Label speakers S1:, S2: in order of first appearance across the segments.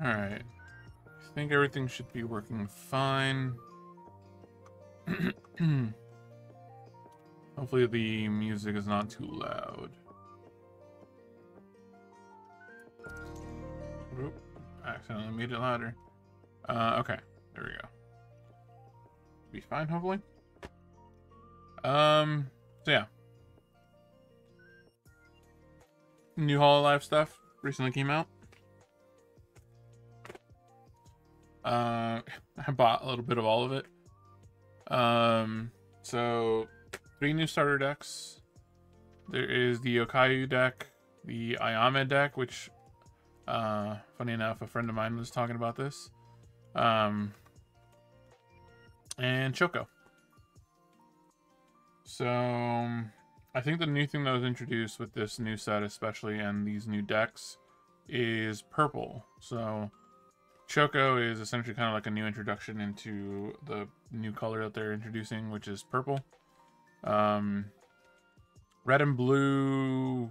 S1: Alright. I think everything should be working fine. Hopefully the music is not too loud. Oop, accidentally made it louder. Okay, there we go. Be fine, hopefully. So yeah. New Hololive stuff recently came out. I bought a little bit of all of it. So 3 new starter decks. There is the Okayu deck, the Ayame deck, which, funny enough, a friend of mine was talking about this. And Choco. So, I think the new thing that was introduced with this new set, especially, and these new decks, is purple. So, Choco is essentially kind of like a new introduction into the new color that they're introducing, which is purple. Red and blue,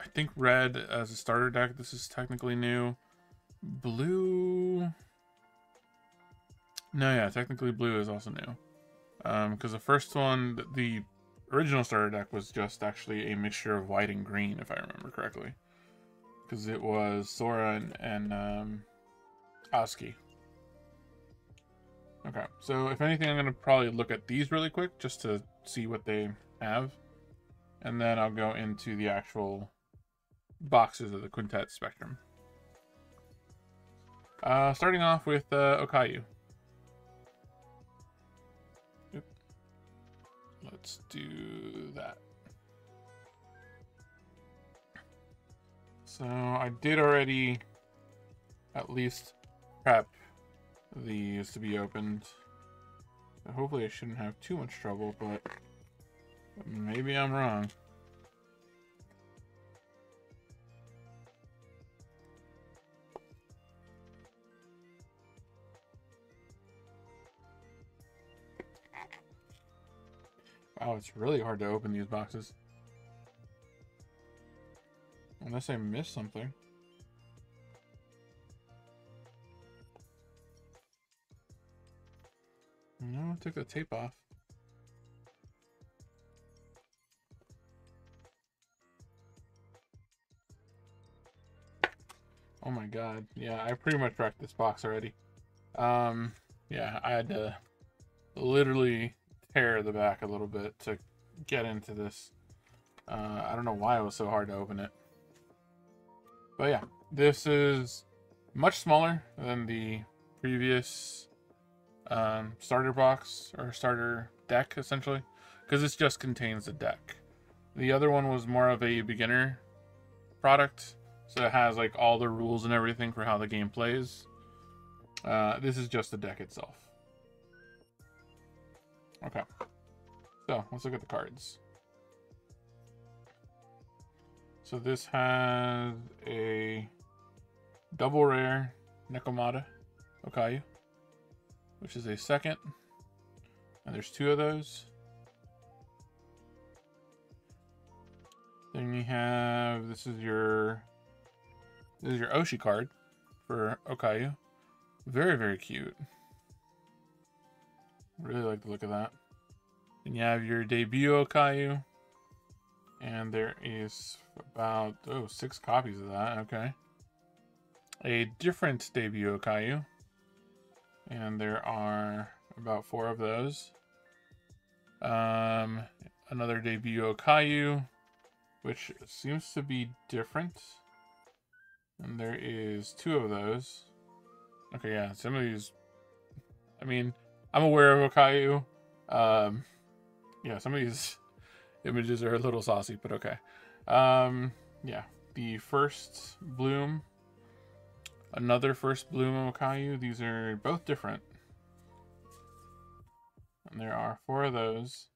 S1: I think red as a starter deck, this is technically new. Blue, no, yeah, technically blue is also new. Because the first one, the original starter deck was just actually a mixture of white and green, if I remember correctly. Because it was Sora and Aski. Okay, so if anything, I'm going to probably look at these really quick just to see what they have. And then I'll go into the actual boxes of the Quintet Spectrum. Starting off with Okayu. Oop. Let's do that. So I did already at least prep these to be opened. So hopefully I shouldn't have too much trouble, but maybe I'm wrong. Wow, it's really hard to open these boxes. Unless I missed something. No, I took the tape off. Oh my god. Yeah, I pretty much wrecked this box already. Yeah, I had to literally tear the back a little bit to get into this. I don't know why it was so hard to open it. But yeah, this is much smaller than the previous starter box, or starter deck, essentially. Because this just contains the deck. The other one was more of a beginner product. So it has like all the rules and everything for how the game plays. This is just the deck itself. Okay. So let's look at the cards. So this has a double rare Nekomata Okayu, which is a second. And there's 2 of those. Then you have, this is your Oshi card for Okayu. Very, very cute. Really like the look of that. Then you have your debut Okayu. And there is about, 6 copies of that. Okay. A different debut Okayu. And there are about 4 of those. Another debut Okayu, which seems to be different. And there is 2 of those. Okay, yeah, some of these, I mean, I'm aware of Okayu. Yeah, some of these images are a little saucy, but okay. Yeah, the first bloom, another first bloom Okayu. These are both different. And there are 4 of those.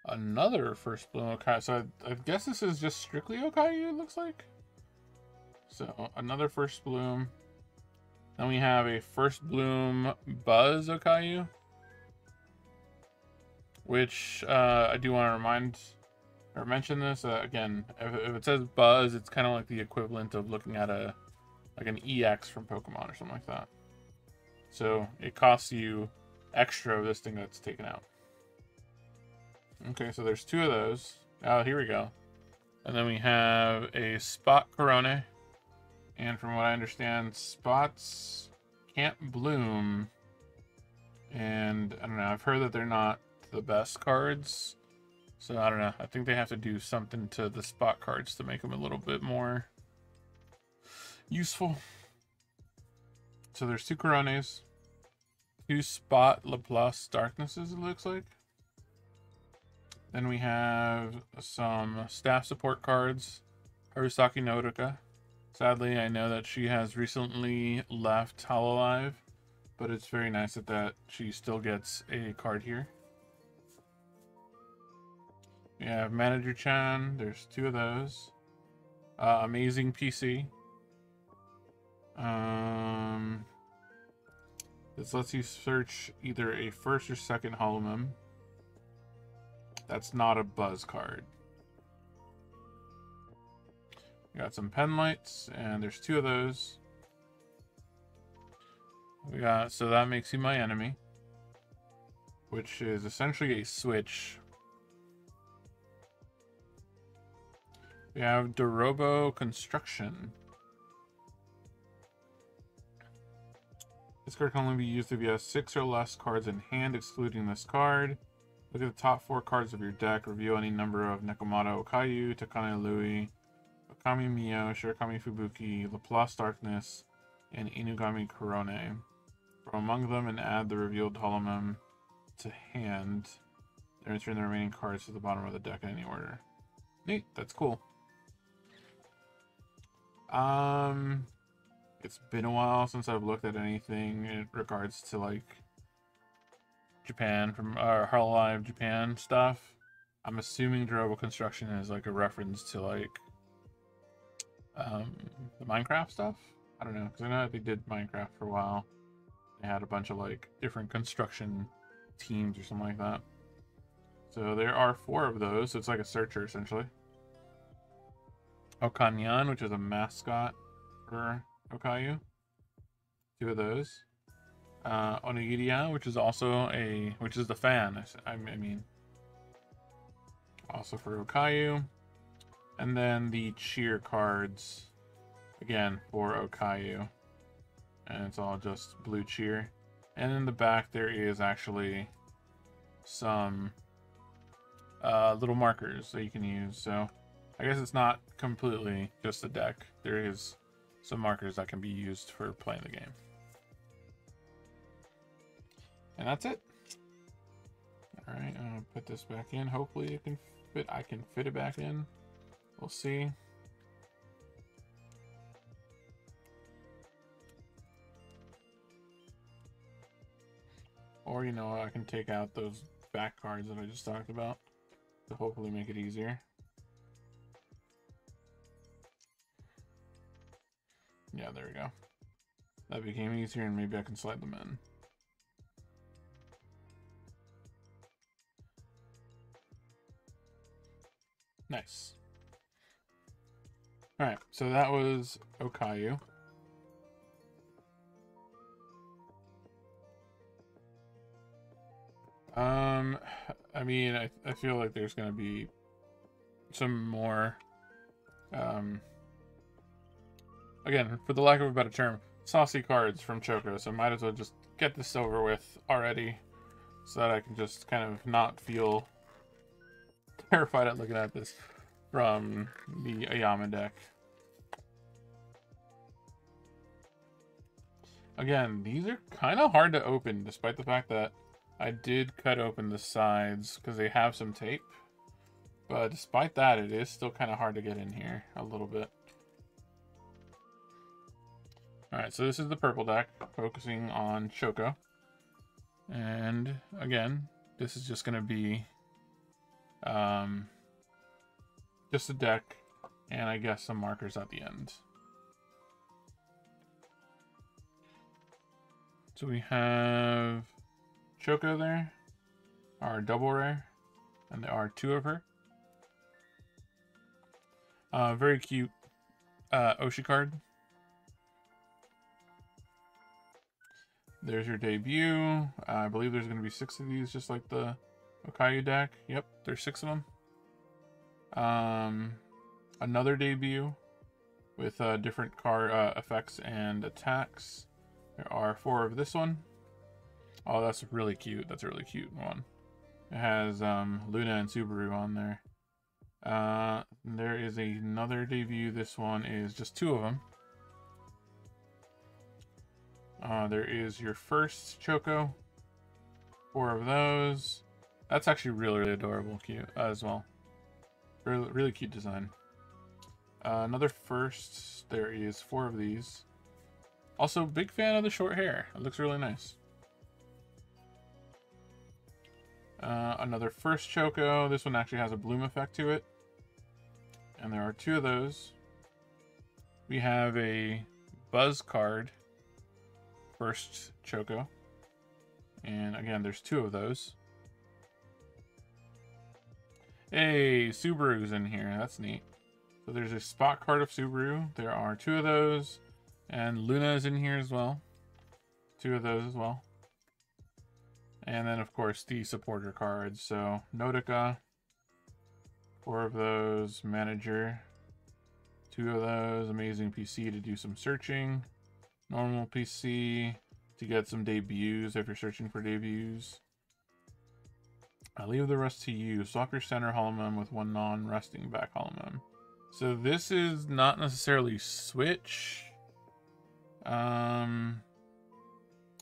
S1: Another first bloom Okayu. So I guess this is just strictly Okayu, it looks like. So another first bloom. Then we have a first bloom Buzz Okayu, which I do want to remind or mention this again. If it says Buzz, it's kind of like the equivalent of looking at a like an EX from Pokemon or something like that. So it costs you extra of this thing that's taken out. Okay, so there's 2 of those. Oh, here we go. And then we have a Spot Corone. And from what I understand, spots can't bloom. And I don't know, I've heard that they're not the best cards. So I don't know. I think they have to do something to the spot cards to make them a little bit more useful. So there's 2 Corones, 2 Spot Laplace Darknesses, it looks like. Then we have some staff support cards. Harusaki Nodoka. Sadly, I know that she has recently left Hololive, but it's very nice that she still gets a card here. We have Manager Chan. There's 2 of those. Amazing PC. This lets you search either a first or second Holomem. That's not a buzz card. We got some pen lights, and there's 2 of those. We got, so that makes you my enemy, which is essentially a switch. We have Dorobo Construction. This card can only be used if you have 6 or less cards in hand, excluding this card. Look at the top 4 cards of your deck. Review any number of Nekomata Okayu, Takane Lui, Okami Mio, Shirakami Fubuki, Laplace Darkness, and Inugami Korone. From among them and add the revealed Holomem to hand. Then return the remaining cards to the bottom of the deck in any order. Neat, that's cool. It's been a while since I've looked at anything in regards to like Japan from Hololive Japan stuff. I'm assuming Durable Construction is like a reference to like the Minecraft stuff. I don't know, because I know that they did Minecraft for a while. They had a bunch of like different construction teams or something like that. So there are 4 of those. So it's like a searcher essentially. Okanyan, which is a mascot for Okayu. 2 of those. Onigiriya, which is also which is the fan, I mean, also for Okayu. And then the cheer cards, again, for Okayu. And it's all just blue cheer. And in the back, there is actually some little markers that you can use. So I guess it's not completely just a deck. There is some markers that can be used for playing the game. And that's it. Alright, I'm gonna put this back in. Hopefully it can fit. I can fit it back in. We'll see. Or, you know, I can take out those back cards that I just talked about to hopefully make it easier. Yeah, there we go. That became easier, and maybe I can slide them in. Nice. Alright, so that was Okayu. I mean, I feel like there's gonna be some more, again, for the lack of a better term, saucy cards from Choco, so might as well just get this over with already, so that I can just kind of not feel terrified at looking at this from the Ayama deck. Again, these are kind of hard to open, despite the fact that I did cut open the sides because they have some tape. But despite that, it is still kind of hard to get in here a little bit. Alright, so this is the purple deck, focusing on Choco. And again, this is just going to be just a deck and I guess some markers at the end. So we have Choco there, our double rare, and there are 2 of her. Very cute Oshi card. there's your debut. I believe there's going to be 6 of these, just like the Okayu deck. Yep, there's 6 of them. Another debut with different card effects and attacks. There are 4 of this one. Oh, that's really cute. That's a really cute one. It has Luna and Subaru on there. There is another debut. This one is just 2 of them. There is your first Choco. 4 of those. That's actually really, really adorable, cute as well. Really, really cute design. Another first. There is 4 of these. Also, big fan of the short hair. It looks really nice. Another first Choco. This one actually has a bloom effect to it. And there are 2 of those. We have a Buzz card. First Choco. And again, there's 2 of those. Hey, Subaru's in here. That's neat. So there's a spot card of Subaru. There are 2 of those. And Luna is in here as well. 2 of those as well. And then, of course, the supporter cards. So, Notica. 4 of those. Manager. 2 of those. Amazing PC to do some searching. Normal PC to get some debuts if you're searching for debuts. I'll leave the rest to you. Swap your center Holomem with 1 non-resting back Holomem. So this is not necessarily Switch. Well,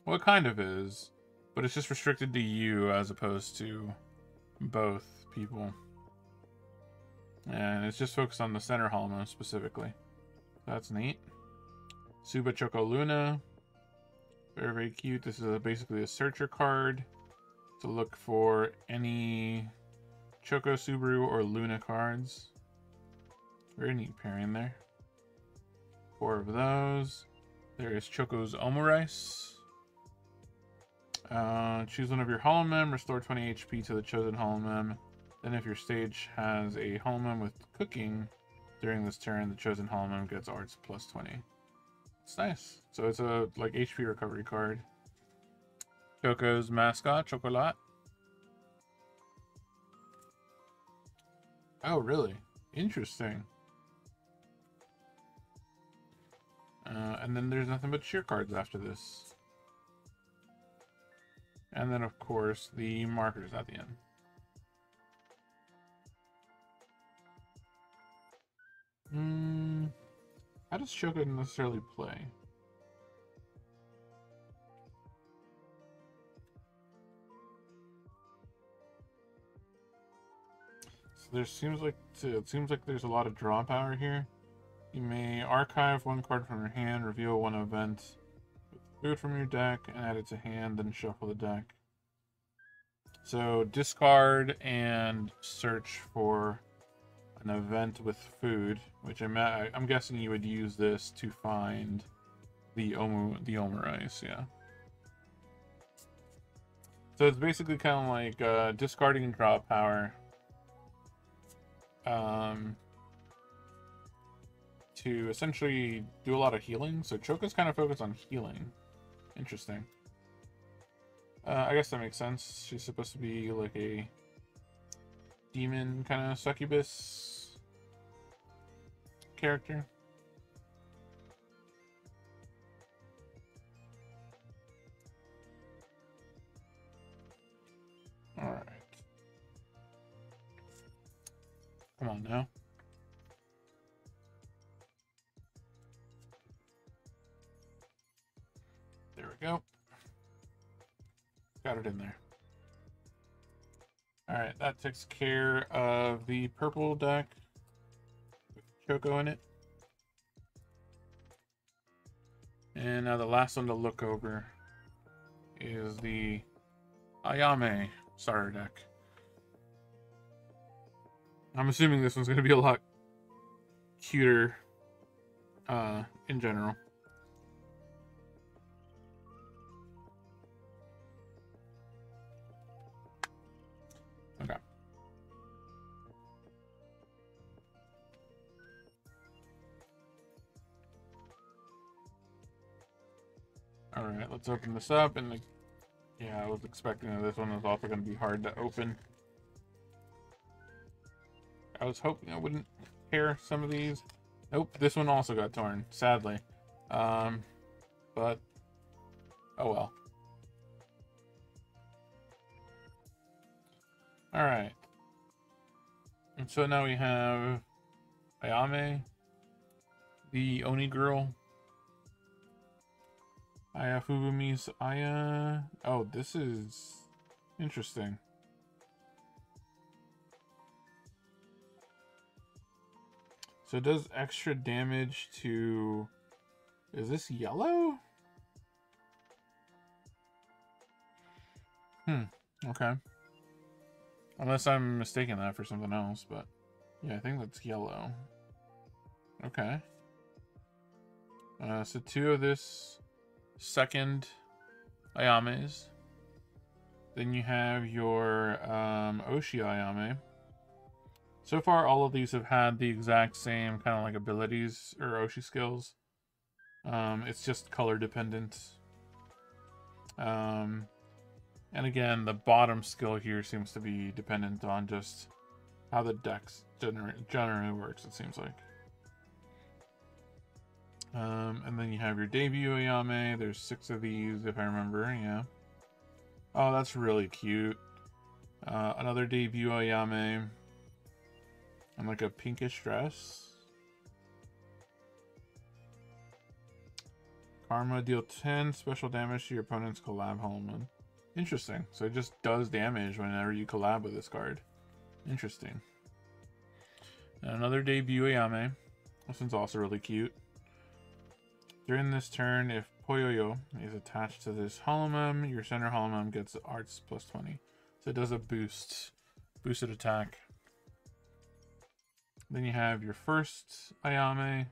S1: it kind of is. But it's just restricted to you as opposed to both people. And it's just focused on the center Holomem specifically. That's neat. Suba Choco Luna. Very, very cute. This is basically a searcher card to look for any Choco, Subaru, or Luna cards. Very neat pairing there. 4 of those. There is Choco's Omurice. Choose one of your Holomem, restore 20 HP to the chosen Holomem. Then if your stage has a Holomem with cooking during this turn, the chosen Holomem gets arts plus 20. It's nice. So it's a like HP recovery card. Choco's mascot, Chocolat. Oh, really? Interesting. And then there's nothing but cheer cards after this. And then, of course, the markers at the end. How does Choco necessarily play? So there seems like there's a lot of draw power here. You may archive 1 card from your hand, reveal 1 event with food from your deck, and add it to hand, then shuffle the deck. So discard and search for an event with food, which I'm guessing you would use this to find the Omurice, yeah. So it's basically kind of like discarding and draw power. To essentially do a lot of healing. So Choco's kind of focused on healing. Interesting. I guess that makes sense. She's supposed to be like a demon kind of succubus character. Alright. Come on now. There we go. Got it in there. Alright, that takes care of the purple deck with Choco in it. And now the last one to look over is the Ayame starter deck. I'm assuming this one's going to be a lot cuter in general. Okay. Alright, let's open this up. And yeah, I was expecting that this one was also going to be hard to open. I was hoping I wouldn't tear some of these. Nope, this one also got torn, sadly. But, oh well. Alright. And so now we have Ayame, the Oni girl. Aya Fubumi's Aya. Oh, this is interesting. So it does extra damage to... Is this yellow? Okay. Unless I'm mistaken that for something else, but... Yeah, I think that's yellow. Okay. So 2 of this second Ayames. Then you have your Oshi Ayame. So far, all of these have had the exact same kind of like abilities or Oshi skills. It's just color dependent. And again, the bottom skill here seems to be dependent on just how the dex generally works, it seems like. And then you have your debut Ayame. There's 6 of these, if I remember, yeah. Oh, that's really cute. Another debut Ayame. And like a pinkish dress. Karma, deal 10 special damage to your opponent's collab Hololive. Interesting. So it just does damage whenever you collab with this card. Interesting. And another debut Ayame. This one's also really cute. During this turn, if Poyoyo is attached to this Hololive, your center Hololive gets arts plus 20. So it does a boosted attack. Then you have your first Ayame.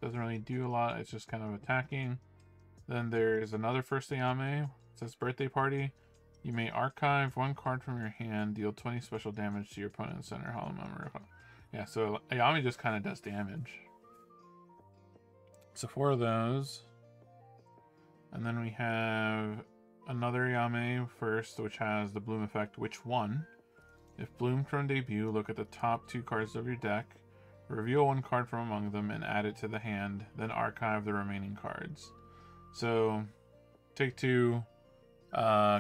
S1: Doesn't really do a lot, it's just kind of attacking. Then there's another first Ayame. It says birthday party. You may archive 1 card from your hand, deal 20 special damage to your opponent's center Hololive. Yeah, so Ayame just kind of does damage. So 4 of those. And then we have another Ayame first, which has the bloom effect. Which one? If bloomed from debut, look at the top 2 cards of your deck, reveal 1 card from among them and add it to the hand, then archive the remaining cards. So take 2,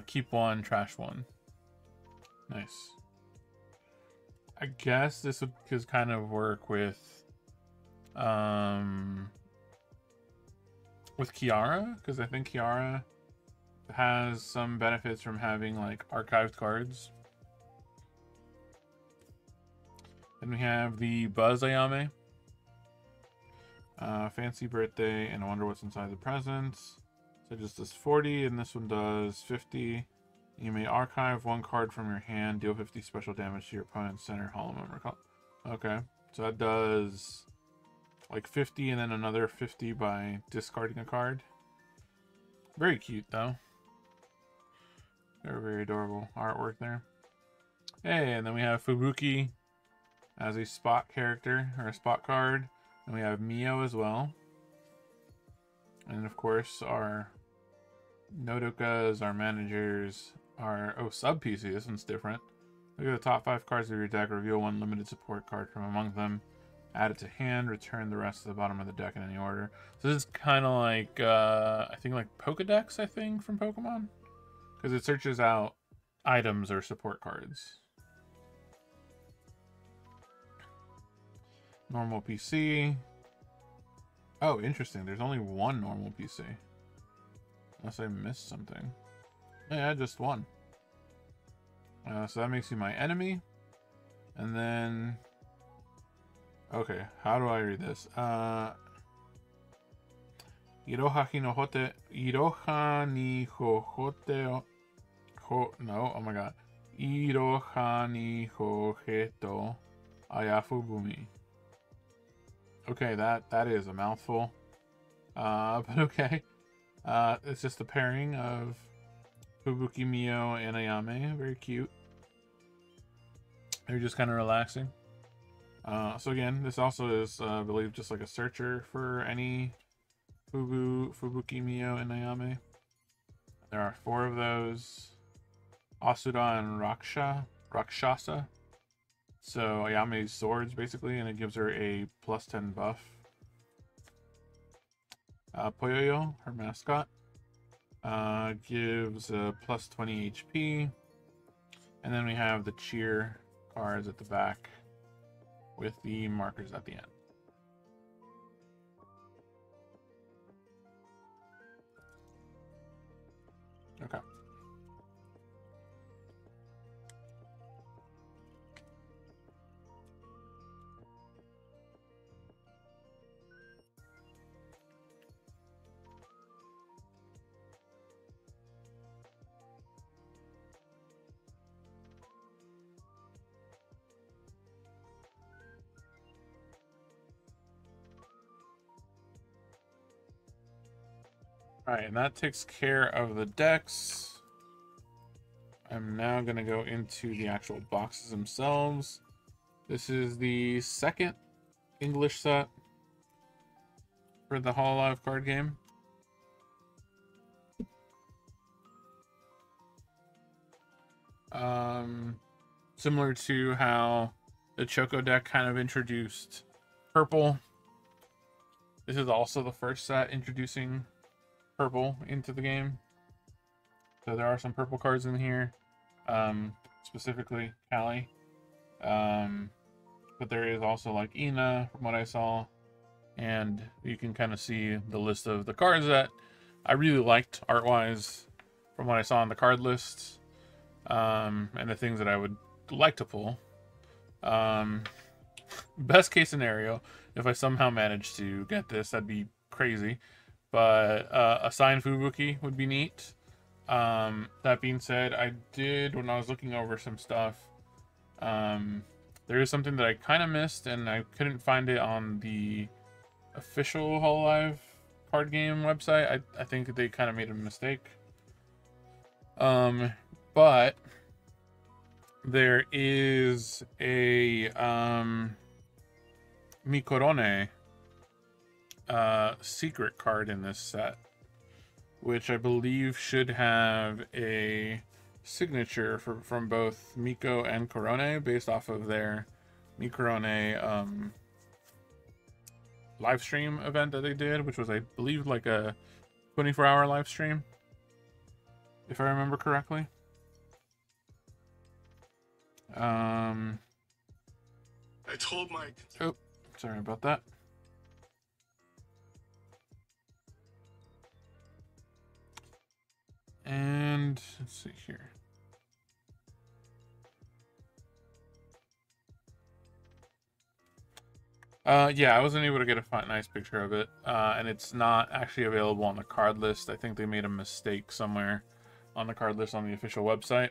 S1: keep 1, trash 1. Nice. I guess this would just kind of work with Kiara, because I think Kiara has some benefits from having like archived cards. Then we have the Buzz Ayame. Fancy birthday, and I wonder what's inside the presents. So just does 40, and this one does 50. You may archive 1 card from your hand, deal 50 special damage to your opponent's center Hololive. Okay, so that does like 50 and then another 50 by discarding a card. Very cute though. Very, very adorable artwork there. Hey, and then we have Fubuki as a spot character, or a spot card. And we have Mio as well. And of course our Nodokas, our managers, our... Oh, sub-PC, this one's different. Look at the top 5 cards of your deck, reveal 1 limited support card from among them. Add it to hand, return the rest to the bottom of the deck in any order. So this is kind of like, I think like Pokedex, I think, from Pokemon. Because it searches out items or support cards. Normal PC. Oh, interesting. There's only 1 normal PC. Unless I missed something. Yeah, just 1. So that makes you my enemy. And then... Okay, how do I read this? Iroha ni hohote... Iroha ni hohote... No, oh my god. Iroha ni hoheto ayafubumi. Okay, that is a mouthful. But okay. It's just a pairing of Fubuki, Mio, and Ayame. Very cute. They're just kind of relaxing. So again, this also is, I believe, just like a searcher for any Fubuki, Mio, and Ayame. There are 4 of those. Asura and Rakshasa. So Ayame's swords, basically, and it gives her a +10 buff. Poyoyo, her mascot, gives a +20 HP. And then we have the cheer cards at the back with the markers at the end. Okay. Alright, and that takes care of the decks. I'm now going to go into the actual boxes themselves. This is the second English set for the Hololive card game. Similar to how the Choco deck kind of introduced purple, this is also the first set introducing purple into the game. So there are some purple cards in here, specifically Callie. But there is also like Ina from what I saw, and you can kind of see the list of the cards that I really liked art-wise from what I saw on the card list, and the things that I would like to pull. Best case scenario, if I somehow manage to get this, that'd be crazy. But a signed Fubuki would be neat. That being said, I did, when I was looking over some stuff, there is something that I kind of missed, and I couldn't find it on the official Hololive card game website. I think they kind of made a mistake. But there is a Mikorone secret card in this set, which I believe should have a signature from both Miko and Korone based off of their Mikorone live stream event that they did, which was, I believe, like a 24-hour live stream, if I remember correctly. I told Mike. Oh, sorry about that. And let's see here. Yeah, I wasn't able to get a nice picture of it, and it's not actually available on the card list. I think they made a mistake somewhere on the card list on the official website,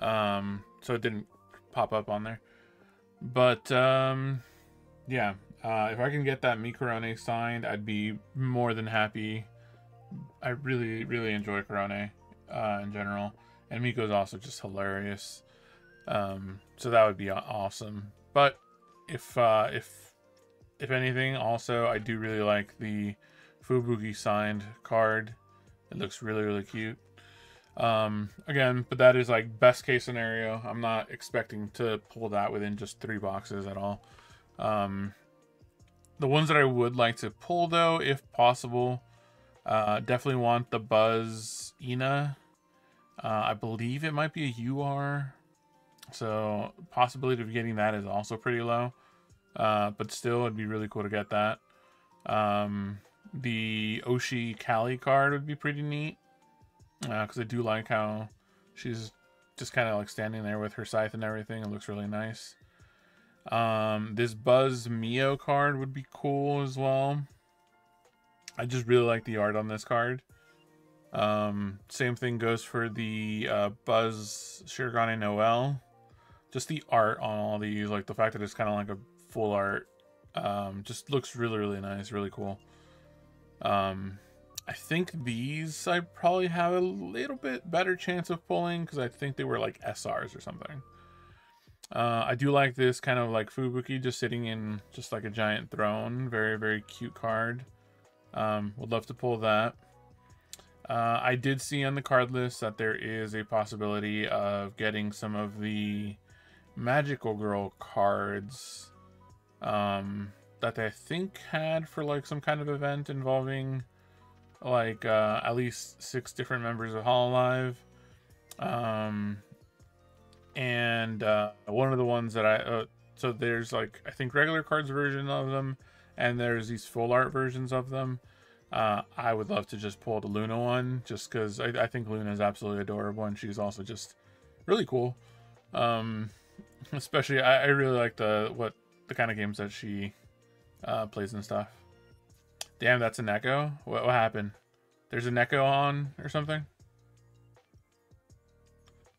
S1: so it didn't pop up on there. But yeah, if I can get that Mikorone signed, I'd be more than happy. I really enjoy Korone in general, and Miko's also just hilarious. So that would be awesome. But if anything, also I do really like the Fubuki signed card. It looks really cute. Again, but that is like best case scenario. I'm not expecting to pull that within just 3 boxes at all. The ones that I would like to pull, though, if possible, definitely want the Buzz Ina. I believe it might be a UR, so possibility of getting that is also pretty low. But still, it'd be really cool to get that. The Oshi Callie card would be pretty neat, because I do like how she's just kind of like standing there with her scythe and everything. It looks really nice. This Buzz Mio card would be cool as well. I just really like the art on this card. Same thing goes for the Buzz Shirogane Noel. Just the art on all these, like the fact that it's kind of like a full art, just looks really nice, really cool. I think these I probably have a little bit better chance of pulling because I think they were like SRs or something. I do like this kind of like Fubuki just sitting in just like a giant throne. Very cute card. Would love to pull that. I did see on the card list that there is a possibility of getting some of the Magical Girl cards that I think had for like some kind of event involving like at least 6 different members of Hololive. And one of the ones that so there's like I think regular cards version of them, and there's these full art versions of them. I would love to just pull the Luna one, just because I think Luna is absolutely adorable, and she's also just really cool. Especially I really like the kind of games that she plays and stuff. Damn, that's an echo. What happened? There's an echo on or something?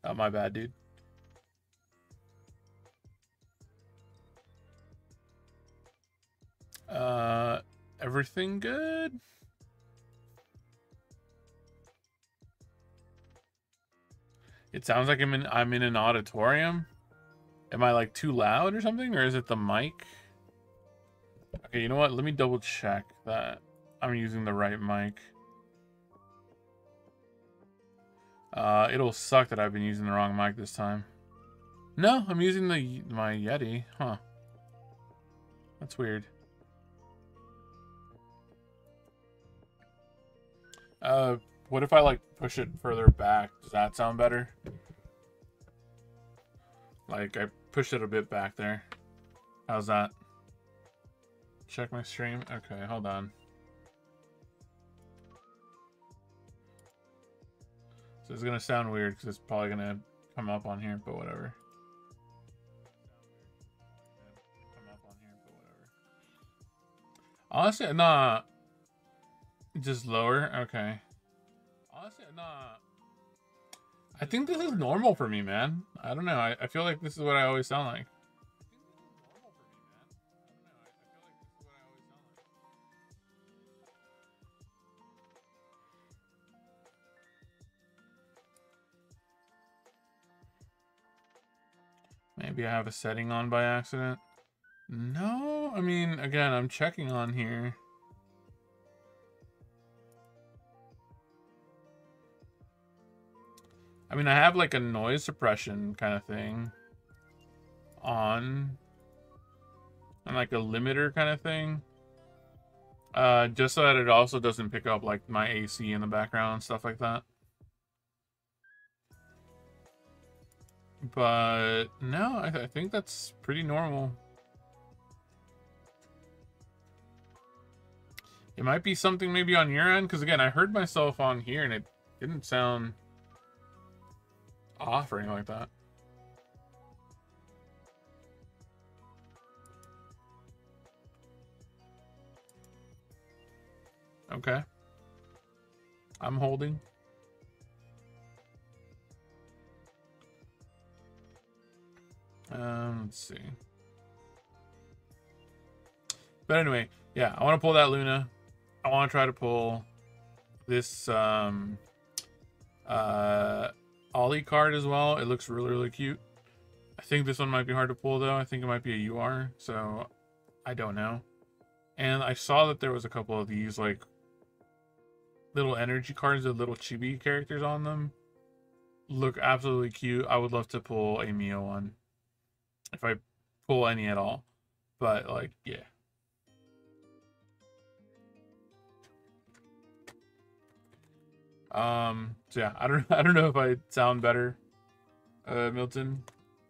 S1: Oh, my bad, dude. Everything good? It sounds like I'm in an auditorium. Am I like too loud or something, or is it the mic? Okay, you know what? Let me double check that I'm using the right mic. It'll suck that I've been using the wrong mic this time. No, I'm using my Yeti. Huh. That's weird. What if I like push it further back? Does that sound better? Like I pushed it a bit back there. How's that? Check my stream. Okay, hold on. So it's gonna sound weird because it's probably gonna come up on here, but whatever. Honestly, nah. Just lower? Okay. Honestly, nah. I think this is normal for me, man. I don't know. I feel like this is what I always sound like. Maybe I have a setting on by accident. No, I mean, again, I'm checking on here. I mean, I have like a noise suppression kind of thing on, and like a limiter kind of thing. Just so that it also doesn't pick up like my AC in the background and stuff like that. But no, I think that's pretty normal. It might be something maybe on your end, because again, I heard myself on here and it didn't sound off or anything like that. Okay. I'm holding. Let's see. But anyway, yeah, I want to pull that Luna. I want to try to pull this Ollie card as well. It looks really, really cute. I think this one might be hard to pull though. I think it might be a UR, so I don't know. And I saw that there was a couple of these like little energy cards with little chibi characters on them. Look absolutely cute. I would love to pull a Mio one. If I pull any at all. But like, yeah. So yeah, I don't know if I sound better, Milton,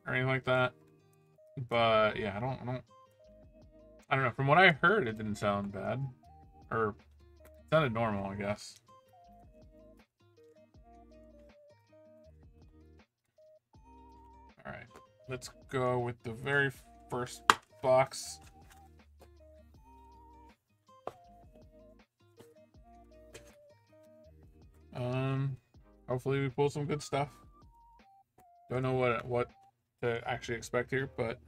S1: or anything like that. But yeah, I don't know. From what I heard, it didn't sound bad, or it sounded normal, I guess. All right, let's go with the very first box. Hopefully we pull some good stuff. Don't know what to actually expect here, but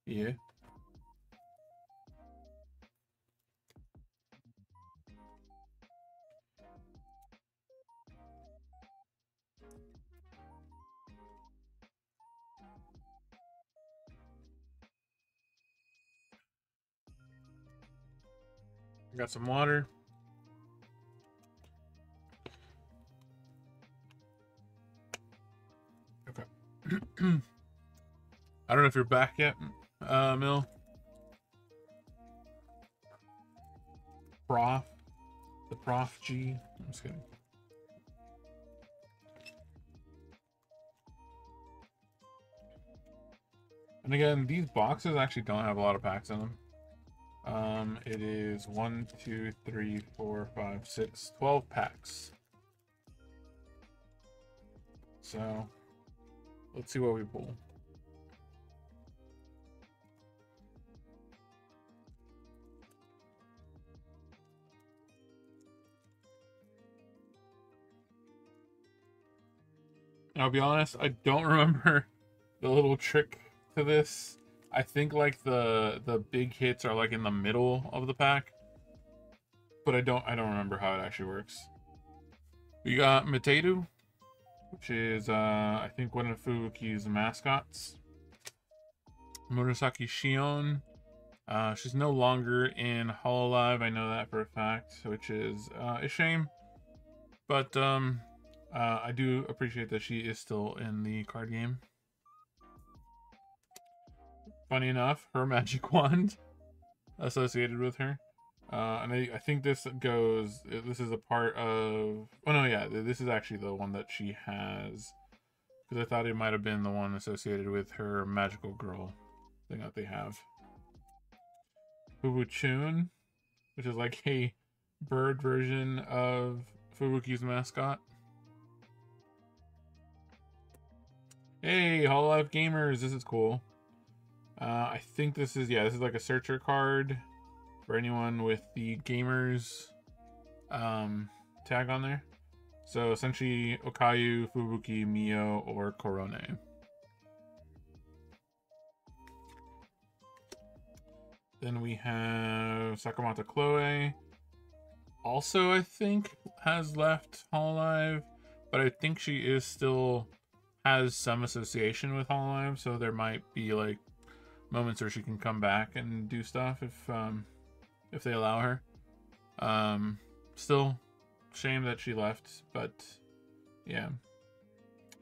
S1: yeah. I got some water. Okay. I don't know if you're back yet, Mill. Prof. The Prof G. I'm just kidding. And again, these boxes actually don't have a lot of packs in them. It is 1, 2, 3, 4, 5, 6, 12 packs. So let's see what we pull. I'll be honest, I don't remember the little trick to this. I think like the big hits are like in the middle of the pack, but I don't remember how it actually works. We got Materu, which is I think one of Fubuki's mascots. Murasaki Shion. She's no longer in Hololive, I know that for a fact, which is a shame. But I do appreciate that she is still in the card game. Funny enough, her magic wand associated with her. And I think this is a part of... Oh no, yeah, this is actually the one that she has. Because I thought it might have been the one associated with her magical girl thing that they have. Fubuchun, which is like a bird version of Fubuki's mascot. Hey, Hololive gamers, this is cool. I think this is like a searcher card for anyone with the gamers tag on there. So essentially Okayu, Fubuki, Mio, or Korone. Then we have Sakamata Chloe. Also, I think has left Hololive, but I think she is still has some association with Hololive, so there might be like moments where she can come back and do stuff if they allow her. Still shame that she left, but yeah,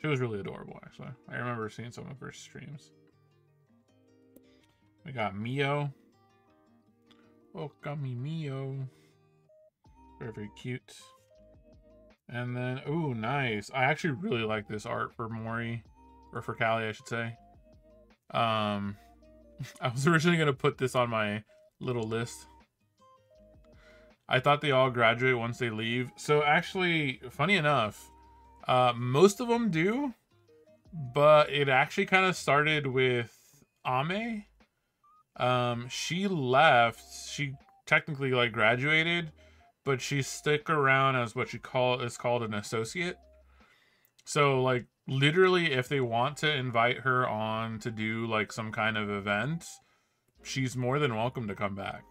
S1: she was really adorable. Actually, I remember seeing some of her streams. We got Mio. Okami Mio. Very, very cute. And then, ooh, nice. I actually really like this art for Mori, or for Callie, I should say. I was originally going to put this on my little list. I thought they all graduate once they leave. So actually, funny enough, most of them do, but it actually kind of started with Ame. She left. She technically like graduated, but she stuck around as what is called an associate. So like literally, if they want to invite her on to do like some kind of event, she's more than welcome to come back.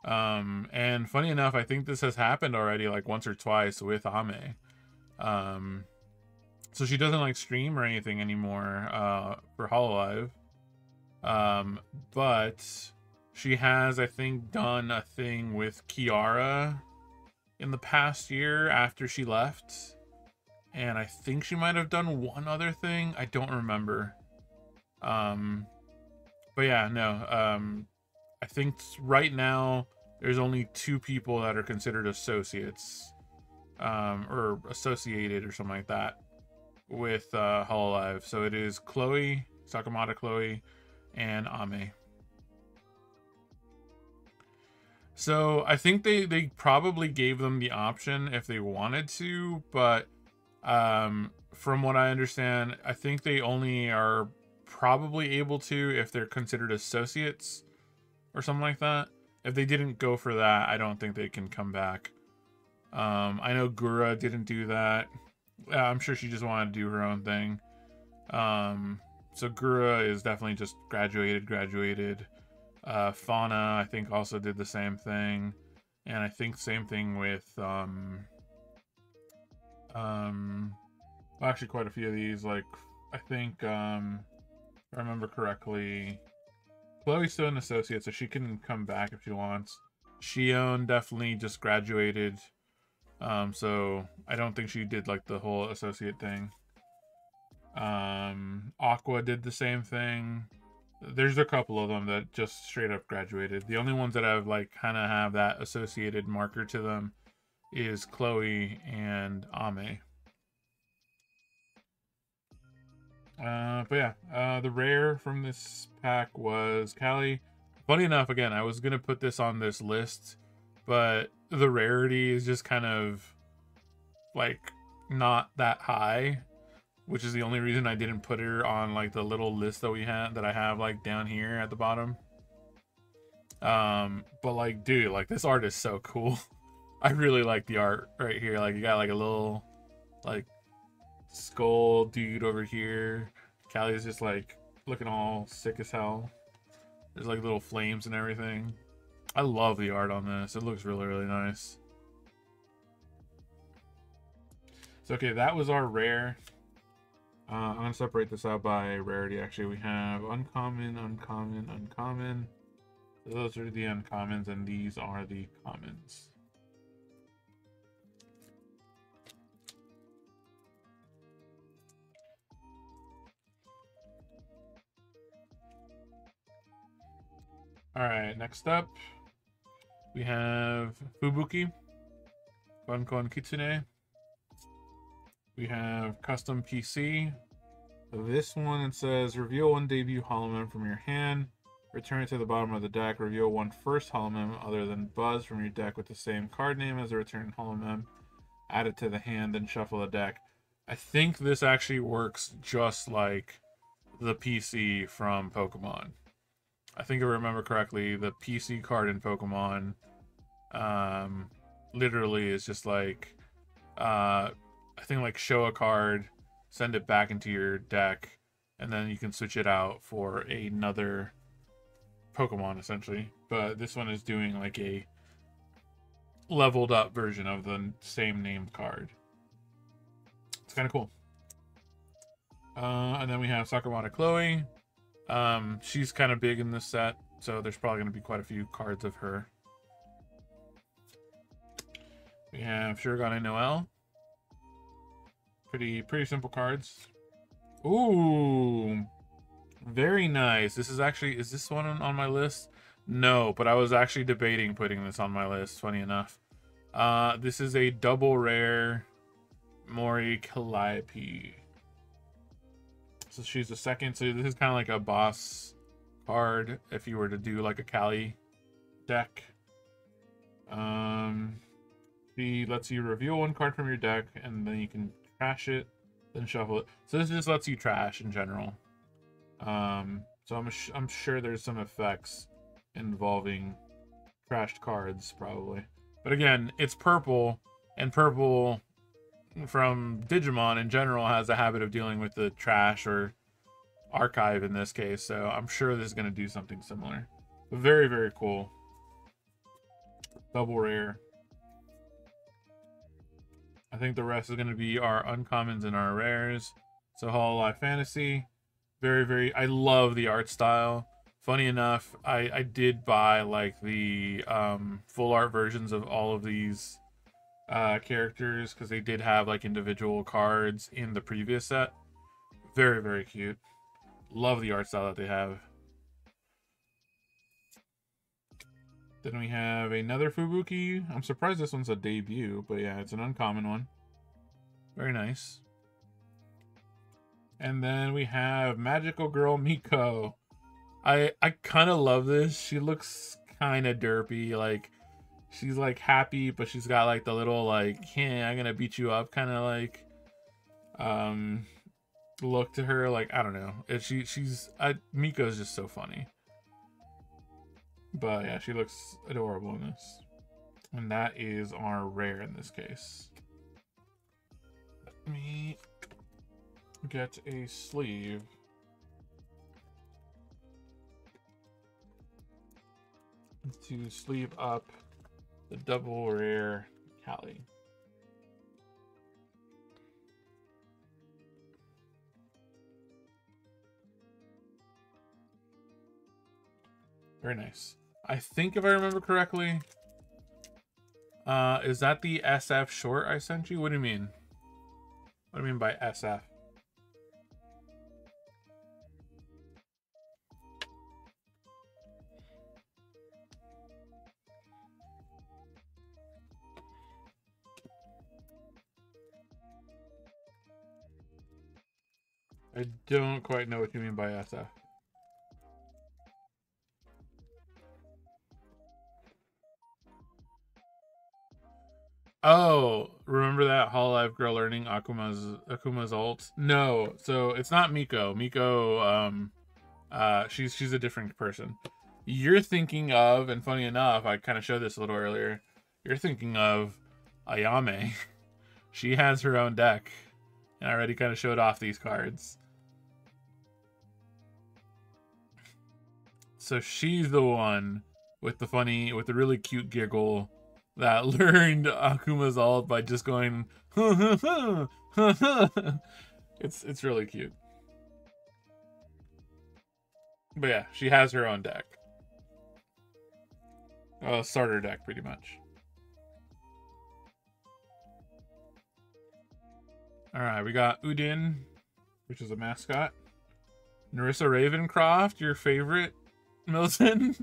S1: And funny enough, I think this has happened already like once or twice with Ame. So she doesn't like stream or anything anymore for Hololive. But she has, I think, done a thing with Kiara in the past year after she left. And I think she might have done one other thing. I don't remember. But yeah, no. I think right now there's only 2 people that are considered associates. Or associated or something like that with Hololive. So it is Chloe, Sakamata Chloe, and Ame. So I think they probably gave them the option if they wanted to, but from what I understand, I think they only are probably able to if they're considered associates or something like that. If they didn't go for that, I don't think they can come back. I know Gura didn't do that. I'm sure she just wanted to do her own thing. So Gura is definitely just graduated. Fauna, I think, also did the same thing. And I think same thing with, actually quite a few of these. Like, I think, if I remember correctly, Chloe's still an associate, so she can come back if she wants. Shion definitely just graduated. So I don't think she did like the whole associate thing. Aqua did the same thing. There's a couple of them that just straight up graduated. The only ones that have like kind of have that associated marker to them is Chloe and Ame. But yeah, the rare from this pack was Callie. Funny enough, again, I was gonna put this on this list, but the rarity is just kind of like not that high, which is the only reason I didn't put her on like the little list that we had that I have like down here at the bottom. But like, dude, like this art is so cool. I really like the art right here. Like you got like a little like skull dude over here. Callie is just like looking all sick as hell. There's like little flames and everything. I love the art on this. It looks really, really nice. So okay, that was our rare. I'm gonna separate this out by rarity. Actually, we have uncommon, uncommon, uncommon. Those are the uncommons, and these are the commons. Alright, next up, we have Fubuki, Bunkon Kitsune. We have Custom PC. This one, it says, reveal one debut Holomem from your hand. Return it to the bottom of the deck. Reveal one first Holomem other than Buzz from your deck with the same card name as the returned Holomem. Add it to the hand, then shuffle the deck. I think this actually works just like the PC from Pokemon. I think if I remember correctly, the PC card in Pokemon literally is just like, I think like show a card, send it back into your deck, and then you can switch it out for another Pokemon essentially. But this one is doing like a leveled up version of the same named card. It's kind of cool. And then we have Sakamata Chloe. She's kind of big in this set, so there's probably going to be quite a few cards of her. We have Shirogane Noel. Pretty simple cards. Ooh, very nice. This is actually, is this one on my list? No, but I was actually debating putting this on my list, funny enough. This is a double rare Mori Calliope. So she's the second. So this is kind of like a boss card if you were to do like a Callie deck. She lets you reveal one card from your deck, and then you can trash it, then shuffle it. So this just lets you trash in general. So I'm sure there's some effects involving trashed cards probably. But again, it's purple, and purple from Digimon in general has a habit of dealing with the trash or archive in this case, so I'm sure this is going to do something similar. But very, very cool. Double rare. I think the rest is going to be our uncommons and our rares. So Hololive Fantasy. Very, I love the art style. Funny enough, I did buy like the full art versions of all of these characters because they did have like individual cards in the previous set. Very, very cute. Love the art style that they have. Then we have another Fubuki. I'm surprised this one's a debut, but yeah, it's an uncommon one. Very nice. And then we have Magical Girl Miko. I kind of love this. She looks kind of derpy. Like, she's like happy, but she's got like the little like, hey, I'm gonna beat you up kind of like look to her. Like, I don't know. Miko's just so funny. But yeah, she looks adorable in this. And that is our rare in this case. Let me get a sleeve. To sleeve up the double rare Callie. Very nice. I think if I remember correctly, Is that the SF short I sent you? What do you mean? What do you mean by SF? I don't quite know what you mean by SF. Oh, remember that Hololive girl learning Akuma's ult? No, so it's not Miko. Miko, she's a different person. You're thinking of, and funny enough, I kind of showed this a little earlier. You're thinking of Ayame. She has her own deck, and I already kind of showed off these cards. So she's the one with the really cute giggle that learned Akuma's ult by just going it's really cute. But yeah, she has her own deck. Starter deck pretty much. Alright, we got Udin, which is a mascot. Narissa Ravencroft, your favorite, Milton.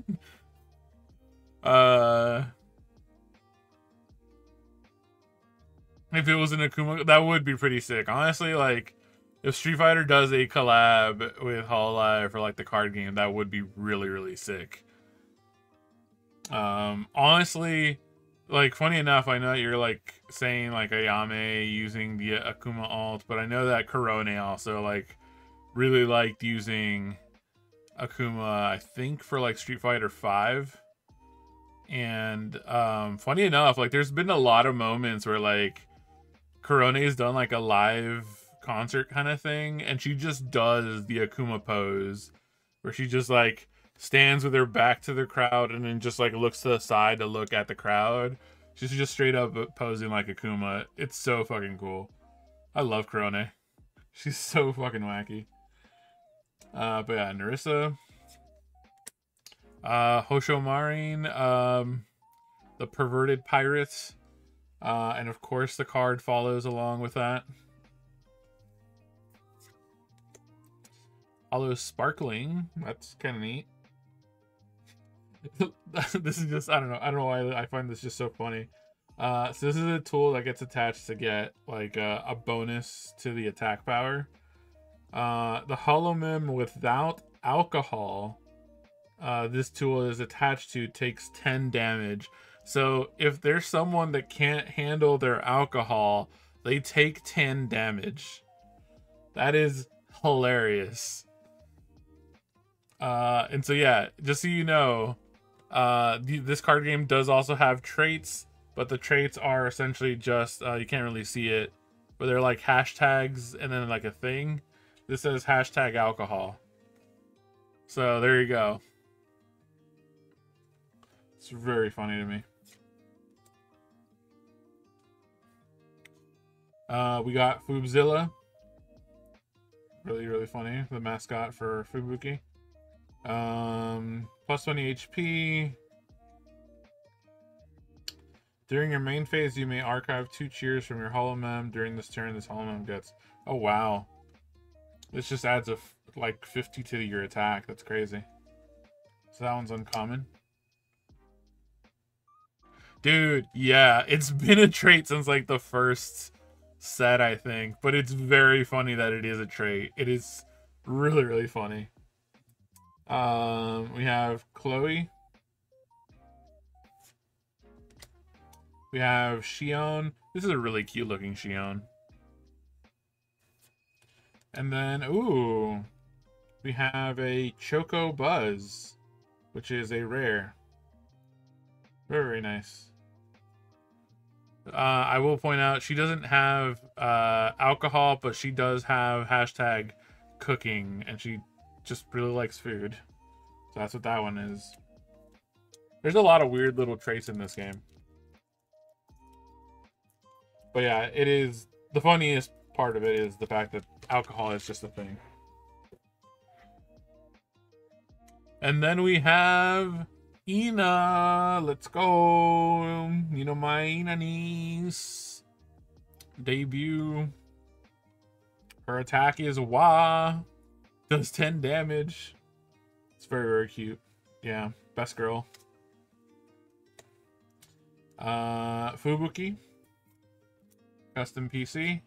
S1: If it was an Akuma, that would be pretty sick. Honestly, like, if Street Fighter does a collab with Hololive for, like, the card game, that would be really, really sick. Honestly, like, funny enough, I know that you're, like, saying, like, Ayame using the Akuma ult, but I know that Korone also, like, really liked using Akuma, I think, for, like, Street Fighter 5. And, funny enough, like, there's been a lot of moments where, like, Korone's done like a live concert kind of thing, and she just does the Akuma pose where she just like stands with her back to the crowd and then just like looks to the side to look at the crowd. She's just straight up posing like Akuma. It's so fucking cool. I love Korone. She's so fucking wacky. But yeah, Narissa. Hosho Marin, the perverted pirates. And of course the card follows along with that. Hollow Sparkling, that's kind of neat. This is just, I don't know why I find this just so funny. So this is a tool that gets attached to get like a bonus to the attack power. The Hollow Mem without alcohol, this tool is attached to, takes 10 damage. So if there's someone that can't handle their alcohol, they take 10 damage. That is hilarious. And so yeah, just so you know, this card game does also have traits, but the traits are essentially just, you can't really see it, but they're like hashtags and then like a thing. This says hashtag alcohol. So there you go. It's very funny to me. We got Fubzilla. Really, really funny. The mascot for Fubuki. Plus 20 HP. During your main phase, you may archive 2 cheers from your Hollow Mem. During this turn, this Hollow Mem gets... Oh, wow. This just adds like 50 to your attack. That's crazy. So that one's uncommon. Dude, yeah. It's been a trait since like the first set, I think. But it's very funny that it is a trait. It is really, really funny. We have Chloe. We have Shion. This is a really cute looking Shion. And then, ooh, we have a Choco Buzz, which is a rare. Very, very nice. I will point out, she doesn't have alcohol, but she does have hashtag cooking, and she just really likes food. So that's what that one is. There's a lot of weird little traits in this game. But yeah, it is, the funniest part of it is the fact that alcohol is just a thing. And then we have Ina, let's go. You know, my Ina niece. Debut. Her attack is Wah. Does 10 damage. It's very, very cute. Yeah, best girl. Fubuki. Custom PC.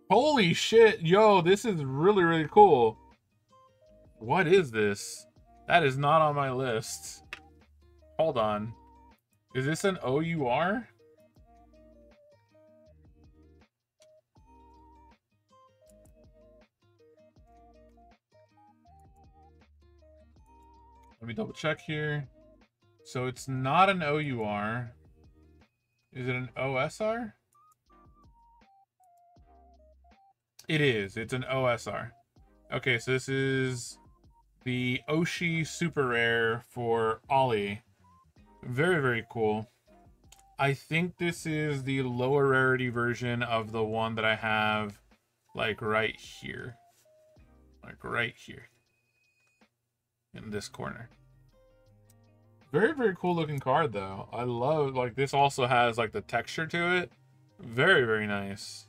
S1: Holy shit, yo, this is really, really cool. What is this? That is not on my list. Hold on. Is this an OUR? Let me double check here. So it's not an OUR. Is it an OSR? It is. It's an OSR. Okay, so this is the Oshi Super Rare for Ollie. Very, very cool. I think this is the lower rarity version of the one that I have, like, right here. Like, right here. In this corner. Very, very cool looking card, though. I love, like, this also has, like, the texture to it. Very, very nice.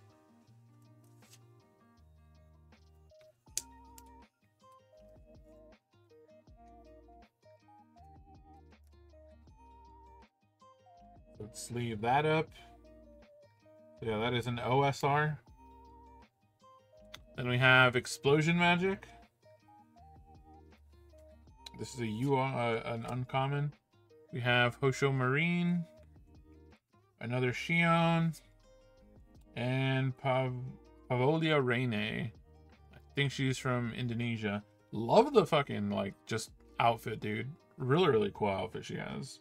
S1: Let's leave that up. Yeah, that is an OSR. Then we have Explosion Magic. This is a an uncommon. We have Hosho Marine. Another Shion. And Pavolia Reine. I think she's from Indonesia. Love the fucking, like, just outfit, dude. Really, really cool outfit she has.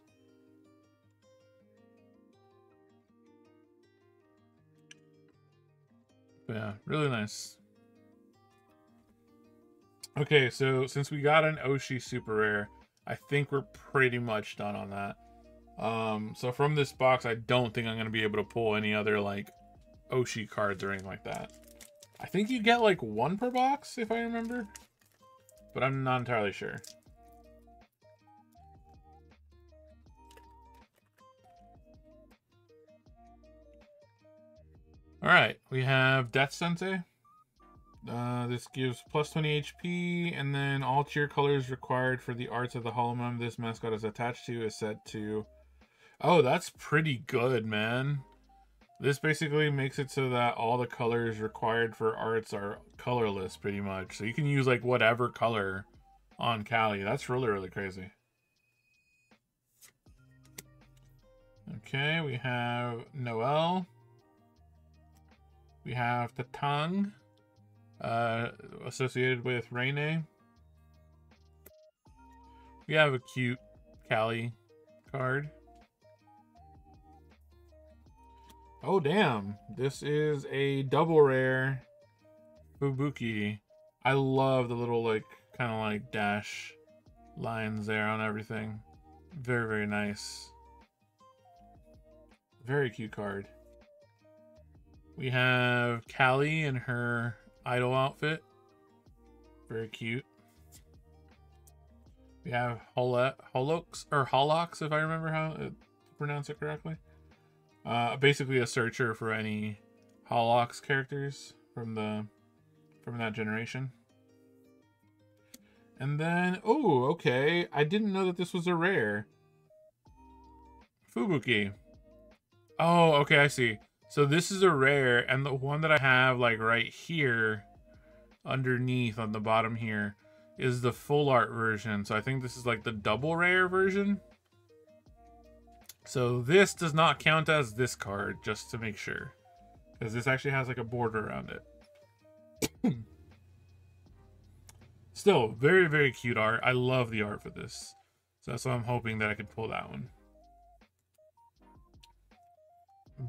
S1: Yeah, really nice. Okay, so since we got an Oshi Super Rare, I think we're pretty much done on that. So from this box, I don't think I'm going to be able to pull any other, like, Oshi cards or anything like that. I think you get, like, one per box, if I remember. But I'm not entirely sure. Alright, we have Death Sensei. This gives plus 20 HP, and then all cheer colors required for the arts of the holomem this mascot is attached to is set to... Oh, that's pretty good, man. This basically makes it so that all the colors required for arts are colorless, pretty much. So you can use, like, whatever color on Callie. That's really, really crazy. Okay, we have Noelle. We have Tatang. Associated with Reine. We have a cute Callie card. Oh, damn. This is a double rare Fubuki. I love the little, like, kind of like dash lines there on everything. Very, very nice. Very cute card. We have Callie in her idol outfit. Very cute. We have Holox, or Holox, if I remember how to pronounce it correctly. Basically a searcher for any Holox characters from that generation. And then, oh, okay. I didn't know that this was a rare. Fubuki. Oh, okay, I see. So this is a rare, and the one that I have, like, right here, underneath on the bottom here, is the full art version. So I think this is, like, the double rare version. So this does not count as this card, just to make sure. Because this actually has, like, a border around it. Still, very, very cute art. I love the art for this. So that's why I'm hoping that I could pull that one.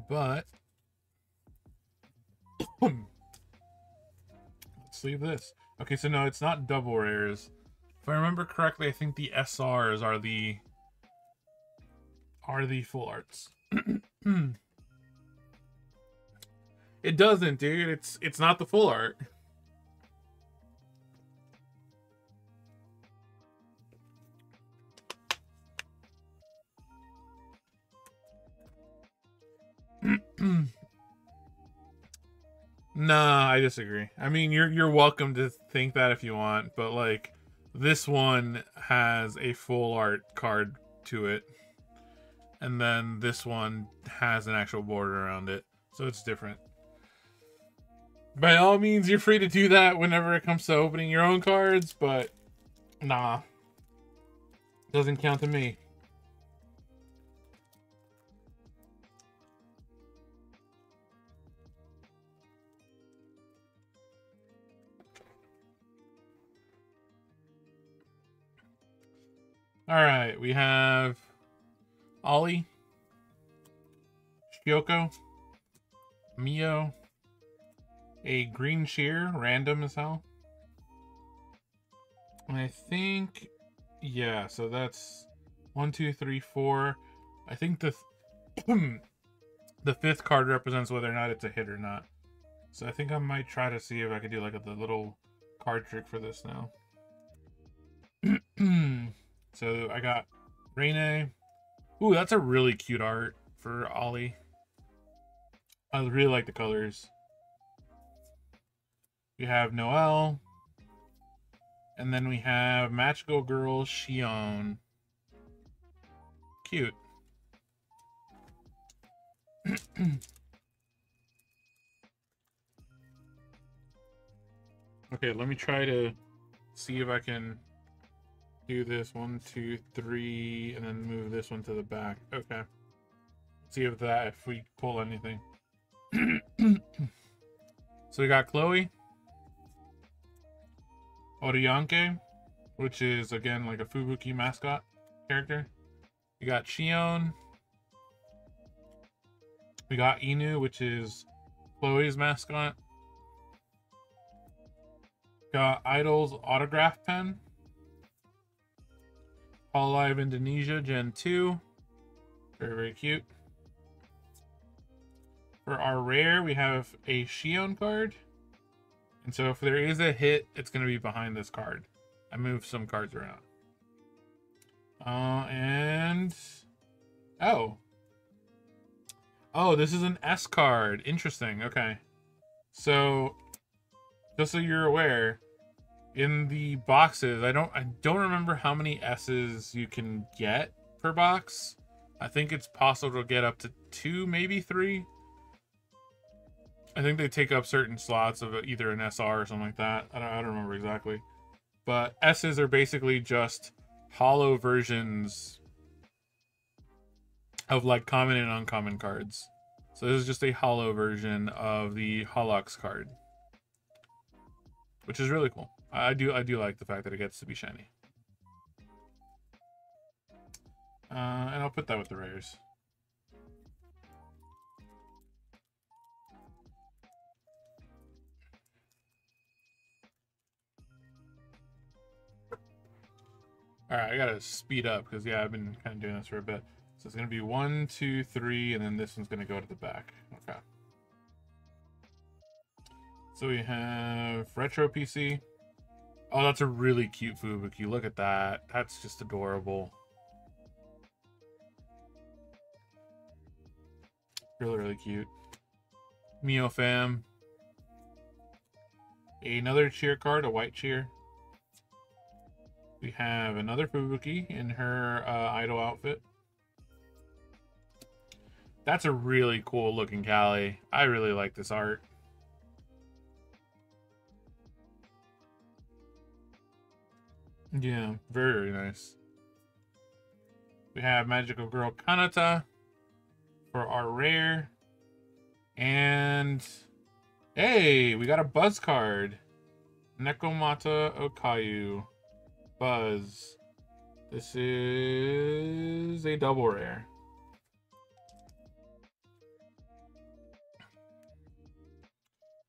S1: But... let's leave this. Okay, so no, it's not double rares. If I remember correctly, I think the SRs are the full arts. It doesn't, dude. It's not the full art. Nah, I disagree. I mean, you're welcome to think that if you want, but like this one has a full art card to it, and then this one has an actual border around it, so it's different. By all means, you're free to do that whenever it comes to opening your own cards, but nah, doesn't count to me. All right, we have Ollie, Shioko, Mio, a green shear, random as hell. And I think, yeah, so that's 1, 2, 3, 4. I think the the fifth card represents whether or not it's a hit or not. So I think I might try to see if I could do like the little card trick for this now. So I got Rene. Ooh, that's a really cute art for Ollie. I really like the colors. We have Noelle. And then we have Magical Girl Shion. Cute. Okay, let me try to see if I can do this 1, 2, 3, and then move this one to the back. Okay. See if we pull anything. So we got Chloe, Oriyanke, which is again like a Fubuki mascot character. We got Shion. We got Inu, which is Chloe's mascot. Got Idol's autograph pen. Hololive Indonesia Gen 2. Very, very cute. For our rare, we have a Shion card. And so if there is a hit, it's going to be behind this card. I moved some cards around. Oh, this is an S card. Interesting. Okay. So, just so you're aware, in the boxes, I don't remember how many S's you can get per box. I think it's possible to get up to 2, maybe 3. I think they take up certain slots of either an SR or something like that. I don't remember exactly. But S's are basically just hollow versions of like common and uncommon cards. So this is just a hollow version of the Holux card, which is really cool. I do like the fact that it gets to be shiny. And I'll put that with the rares. Alright, I gotta speed up because yeah, I've been kind of doing this for a bit. So it's gonna be 1, 2, 3, and then this one's gonna go to the back. Okay. So we have Retro PC. Oh, that's a really cute Fubuki. Look at that. That's just adorable. Really, really cute. Mio Fam. Another cheer card, a white cheer. We have another Fubuki in her idol outfit. That's a really cool looking Callie. I really like this art. Yeah, very, very nice. We have Magical Girl Kanata for our rare. And hey, we got a Buzz card. Nekomata Okayu. Buzz. This is a double rare.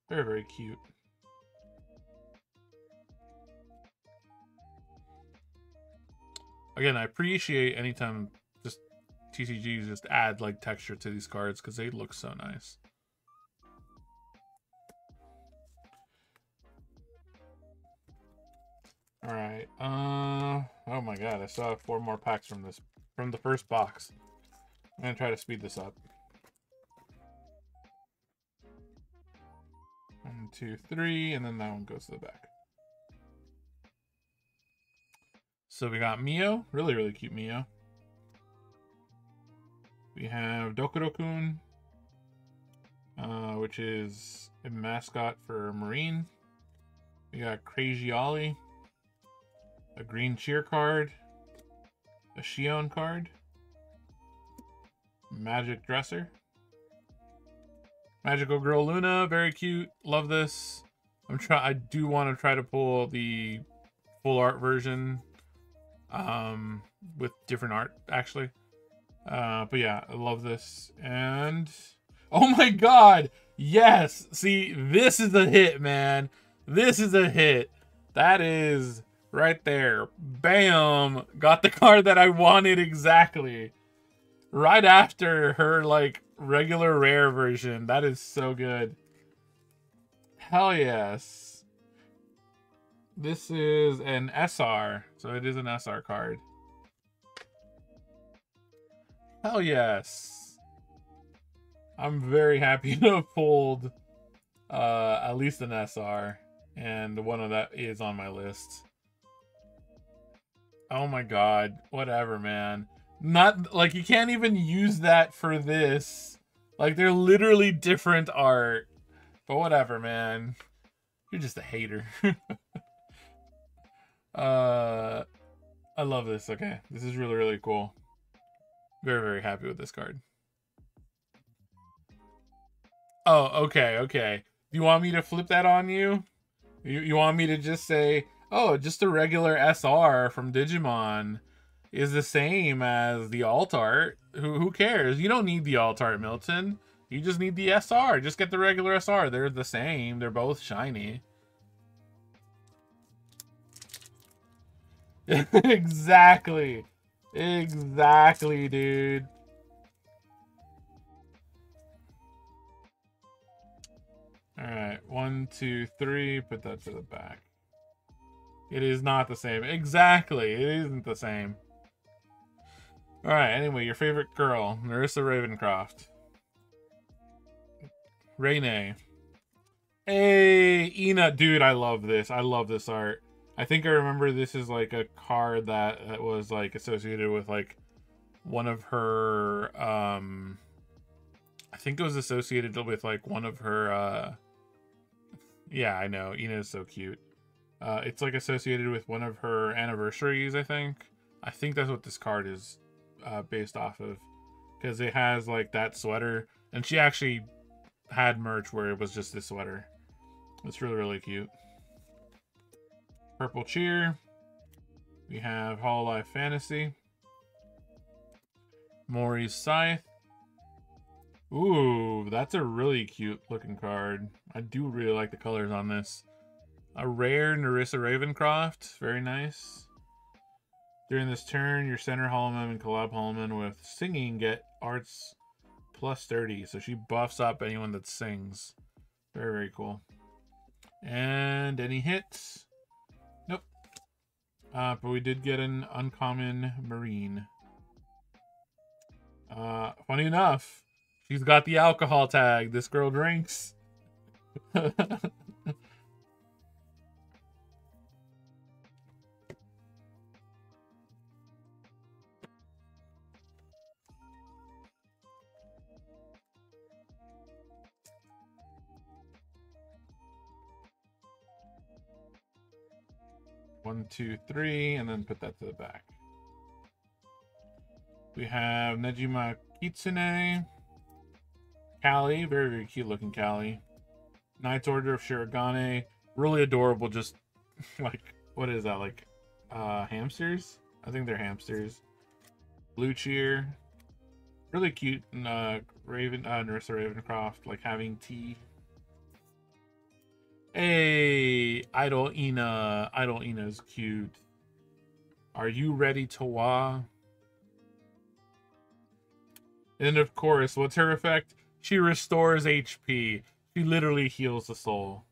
S1: Very, very cute. Again, I appreciate anytime just TCGs just add like texture to these cards because they look so nice. All right. Oh my god, I still have 4 more packs from the first box. I'm gonna try to speed this up. 2, 3, and then that one goes to the back. So we got Mio, really, really cute Mio. We have Dokuro-kun, which is a mascot for Marine. We got Crazy Ollie, a green cheer card, a Shion card, Magic Dresser, Magical Girl Luna, very cute. Love this. I do want to try to pull the full art version, with different art actually. But yeah, I love this. And oh my god, yes! See, this is a hit, man. This is a hit. That is right there. Bam! Got the card that I wanted exactly. Right after her, like, regular rare version. That is so good. Hell yes. This is an SR. So it is an SR card. Hell yes. I'm very happy to have pulled at least an SR. And one of that is on my list. Oh my god. Whatever, man. Not like you can't even use that for this. Like they're literally different art. But whatever, man. You're just a hater. I love this. Okay. This is really, really cool. Very, very happy with this card. Oh, okay, okay. Do you want me to flip that on you? You want me to just say, oh, just a regular SR from Digimon is the same as the alt art? Who cares? You don't need the alt art, Milton. You just need the SR. Just get the regular SR. They're the same. They're both shiny. Exactly. Exactly, dude. Alright, 1, 2, 3. Put that to the back. It is not the same. Exactly. It isn't the same. Alright, anyway, your favorite girl, Narissa Ravencroft. Rene. Hey, Ina. Dude, I love this. I love this art. I think I remember this is like a card that was like associated with like one of her, I think it was associated with like one of her, yeah, I know. Ina is so cute. It's like associated with one of her anniversaries, I think. I think that's what this card is based off of. Because it has like that sweater. And she actually had merch where it was just this sweater. It's really, really cute. Purple Cheer. We have Hololive Fantasy. Mori's Scythe. Ooh, that's a really cute looking card. I do really like the colors on this. A rare Narissa Ravencroft. Very nice. During this turn, your center Holomem and collab Holomem with singing get arts plus 30. So she buffs up anyone that sings. Very, very cool. And any hits? Nope. But we did get an uncommon Marine. Funny enough, she's got the alcohol tag. This girl drinks. 1, 2, 3, and then put that to the back. We have Nejima Kitsune. Callie, very, very cute looking Callie. Knight's Order of Shirogane. Really adorable, just like, what is that, like hamsters? I think they're hamsters. Blue Cheer. Really cute Narissa Ravencroft, like having tea. Hey, Idol Ina. Idol Ina is cute. Are you ready to wah? And of course, what's her effect? She restores HP. She literally heals the soul.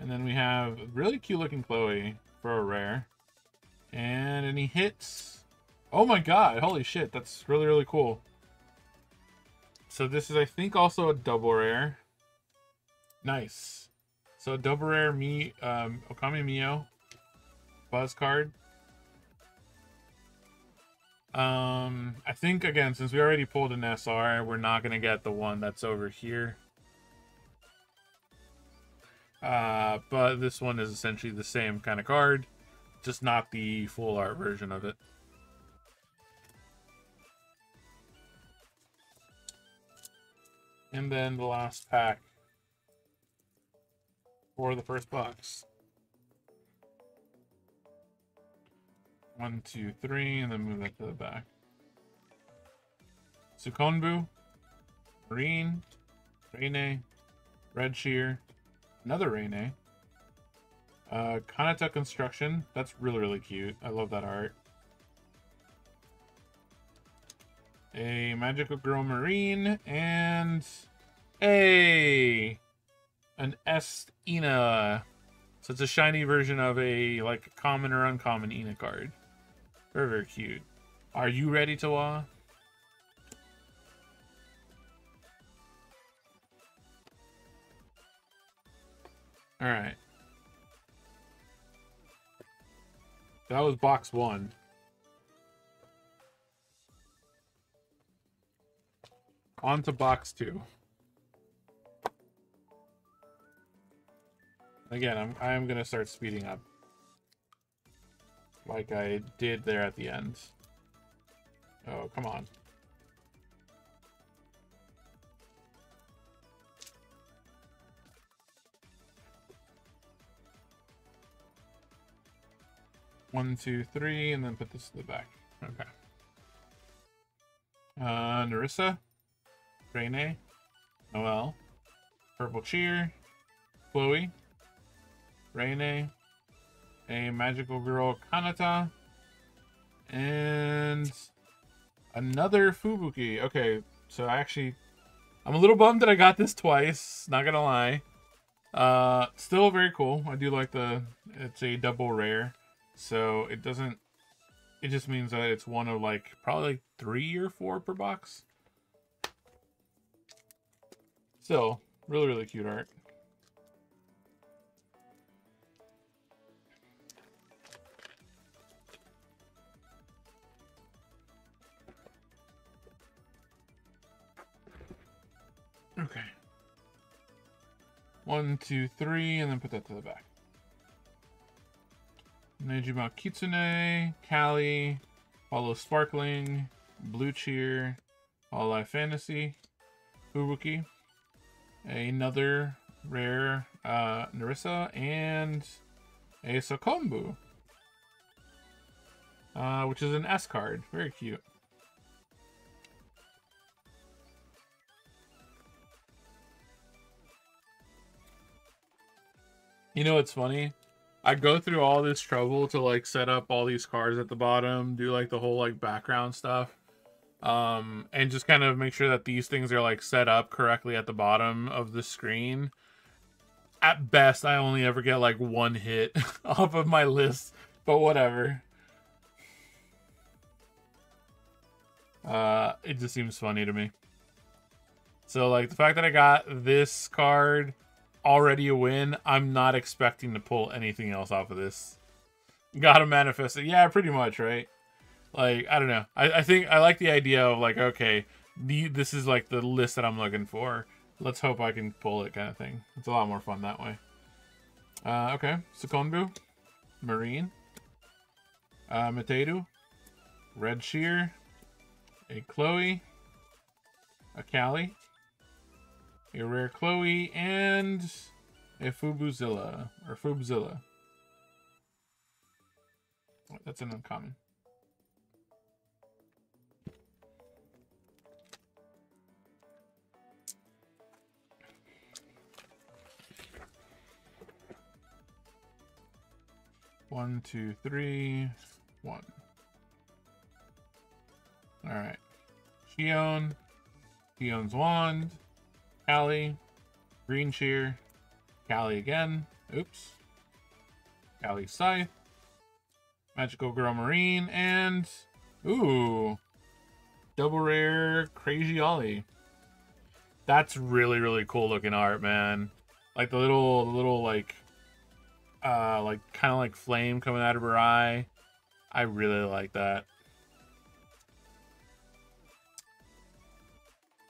S1: And then we have really cute looking Chloe for a rare. And any hits? Oh my god, holy shit, that's really, really cool. So this is, I think, also a double rare. Nice. So double rare Okami Mio Buzz card. I think again, since we already pulled an SR, we're not gonna get the one that's over here. But this one is essentially the same kind of card, just not the full art version of it. And then the last pack for the first box. 1, 2, 3, and then move that to the back. Sukonbu, Marine, Reine, Red Shear, another Reine, Kanata Construction. That's really, really cute. I love that art. A Magical Girl Marine, and an Est Ina. So it's a shiny version of a like common or uncommon Ina card. Very, very cute. Are you ready to All right. That was box 1. On to box 2. Again, I am gonna start speeding up, like I did there at the end. Oh, come on. One, two, three, and then put this to the back. Okay. Narissa, Reine, Noelle, Purple Cheer, Chloe, Reine, a Magical Girl Kanata, and another Fubuki. Okay, so I'm a little bummed that I got this twice, not gonna lie. Still very cool. I do like it's a double rare, so it just means that it's one of like probably 3 or 4 per box. Still, really, really cute art. Okay. 1, 2, 3, and then put that to the back. Nejima Kitsune, Kali, Hollow Sparkling, Blue Cheer, Hololive Fantasy, Fubuki, another rare Narissa, and a Sokombu, which is an S card. Very cute. You know what's funny? I go through all this trouble to like set up all these cards at the bottom, do like the whole like background stuff, and just kind of make sure that these things are like set up correctly at the bottom of the screen. At best, I only ever get like 1 hit off of my list, but whatever. It just seems funny to me. So like the fact that I got this card already a win, I'm not expecting to pull anything else off of this. Gotta manifest it. Yeah, pretty much, right? Like, I don't know. I think I like the idea of like, okay, this is like the list that I'm looking for. Let's hope I can pull it, kind of thing. It's a lot more fun that way. Okay. Sukonbu, Marine, Materu, Red Shear, a Chloe, a Kali, a rare Chloe, and a Fubuzilla, or Fubzilla. That's an uncommon. One, two, three, 1. Alright. Shion's Wand, Kali, Green Shear, Kali again, oops, Kali Scythe, Magical Girl Marine, and, ooh, double rare Crazy Ollie. That's really, really cool looking art, man. Like the little like kind of like flame coming out of her eye. I really like that.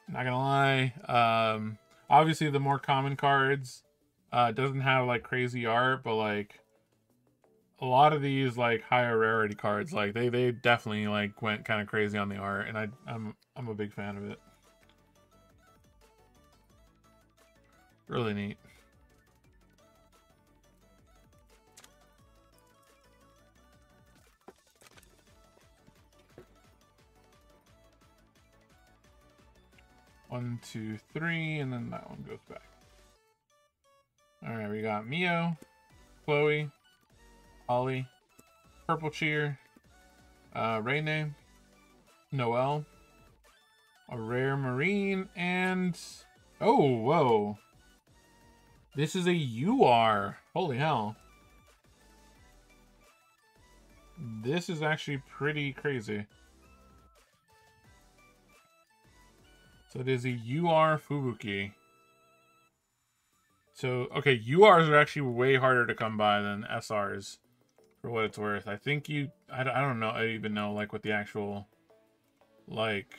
S1: Not gonna lie. Obviously the more common cards doesn't have like crazy art, but like a lot of these like higher rarity cards, like they definitely like went kind of crazy on the art, and I'm a big fan of it. Really neat. One, two, three, and then that one goes back. All right, we got Mio, Chloe, Holly, Purple Cheer, Rene, Noelle, a rare Marine, and oh, whoa. This is a UR. Holy hell. This is actually pretty crazy. So it is a UR Fubuki. So, okay, URs are actually way harder to come by than SRs, for what it's worth. I think I don't know, I even know, like, what the actual, like,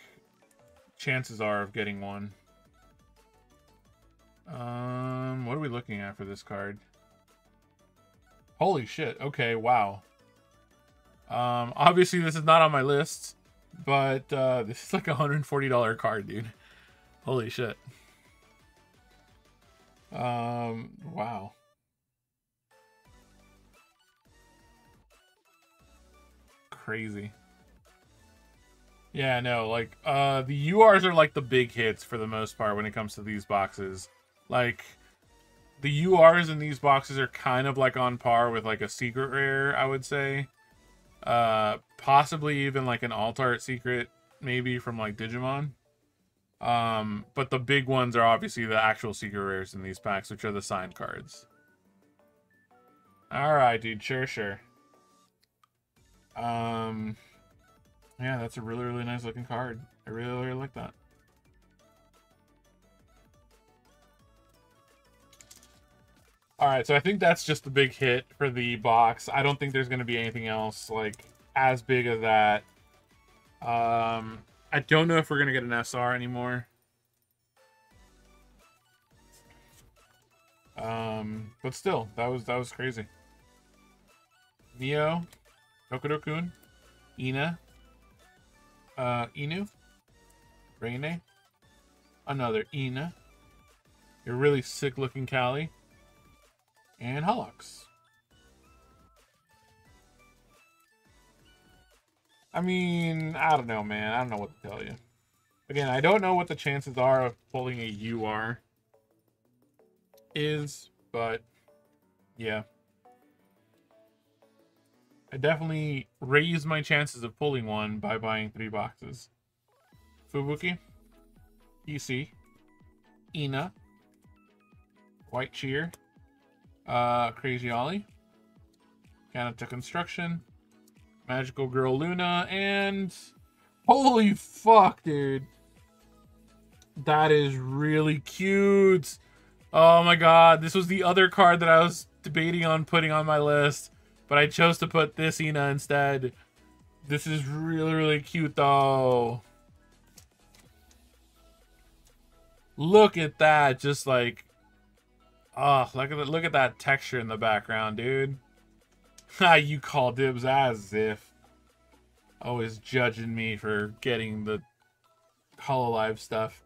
S1: chances are of getting one. What are we looking at for this card? Holy shit, okay, wow. Obviously this is not on my list, but, this is like a $140 card, dude. Holy shit. Wow. Crazy. Yeah, no, like, the URs are like the big hits for the most part when it comes to these boxes. Like, the URs in these boxes are kind of like on par with like a secret rare, I would say. Possibly even like an alt art secret, maybe from like Digimon. But the big ones are obviously the actual secret rares in these packs, which are the signed cards. Alright, dude, sure. Yeah, that's a really nice looking card. I really like that. Alright, so I think that's just the big hit for the box. I don't think there's going to be anything else, like, as big as that. I don't know if we're going to get an SR anymore. But still, that was crazy. Mio, Kokoro-kun, Ina, Inu, Rene, another Ina, your really sick looking Callie, and Holox. I mean, I don't know, man. I don't know what to tell you. Again, I don't know what the chances are of pulling a UR is, but yeah. I definitely raised my chances of pulling one by buying 3 boxes. Fubuki, PC, Ina, White Cheer, Crazy Ollie, Kanata Construction, Magical Girl Luna, and holy fuck, dude. That is really cute. Oh my god, this was the other card that I was debating on putting on my list, but I chose to put this Ina instead. This is really cute though. Look at that, just like, oh, look at that texture in the background, dude. Ha, you call dibs as if. Always judging me for getting the Hololive stuff.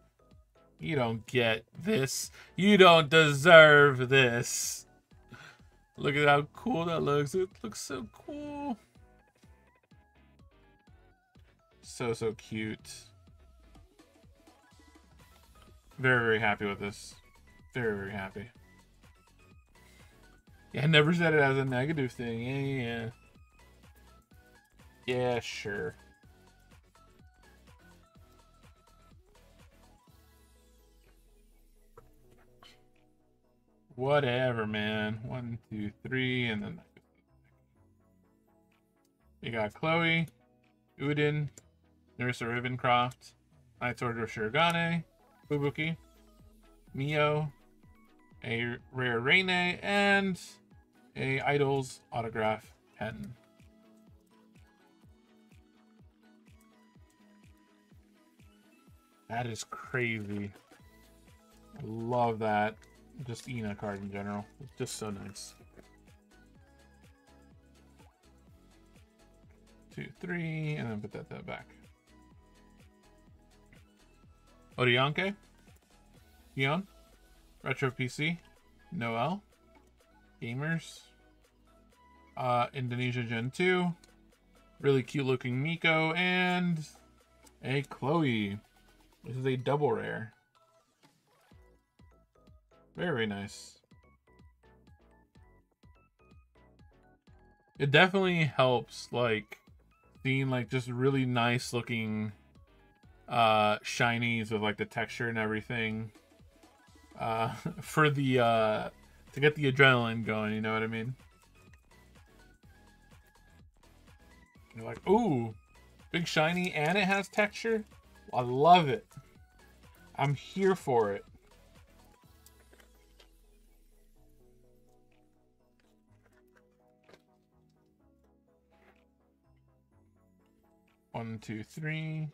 S1: You don't get this. You don't deserve this. Look at how cool that looks. It looks so cool. So cute. Very happy with this. Very happy. Yeah, I never said it as a negative thing. Yeah. Yeah, sure. Whatever, man. 1, 2, 3, and then you got Chloe, Udin, Nurse Ravencroft, Knight's Order of Shirogane, Fubuki, Mio, a rare Rene, and a Idols autograph pen. That is crazy. I love that. Just Ina card in general. It's just so nice. 2, 3, and then put that back. Orianke, Keon, Retro PC, Noel, Gamers, Indonesia Gen 2, really cute looking Miko, and a Chloe. This is a double rare. Very nice. It definitely helps, like, seeing like just really nice looking shinies with like the texture and everything for the to get the adrenaline going, you know what I mean? You're like, ooh, big shiny and it has texture. I love it. I'm here for it. One, two, three.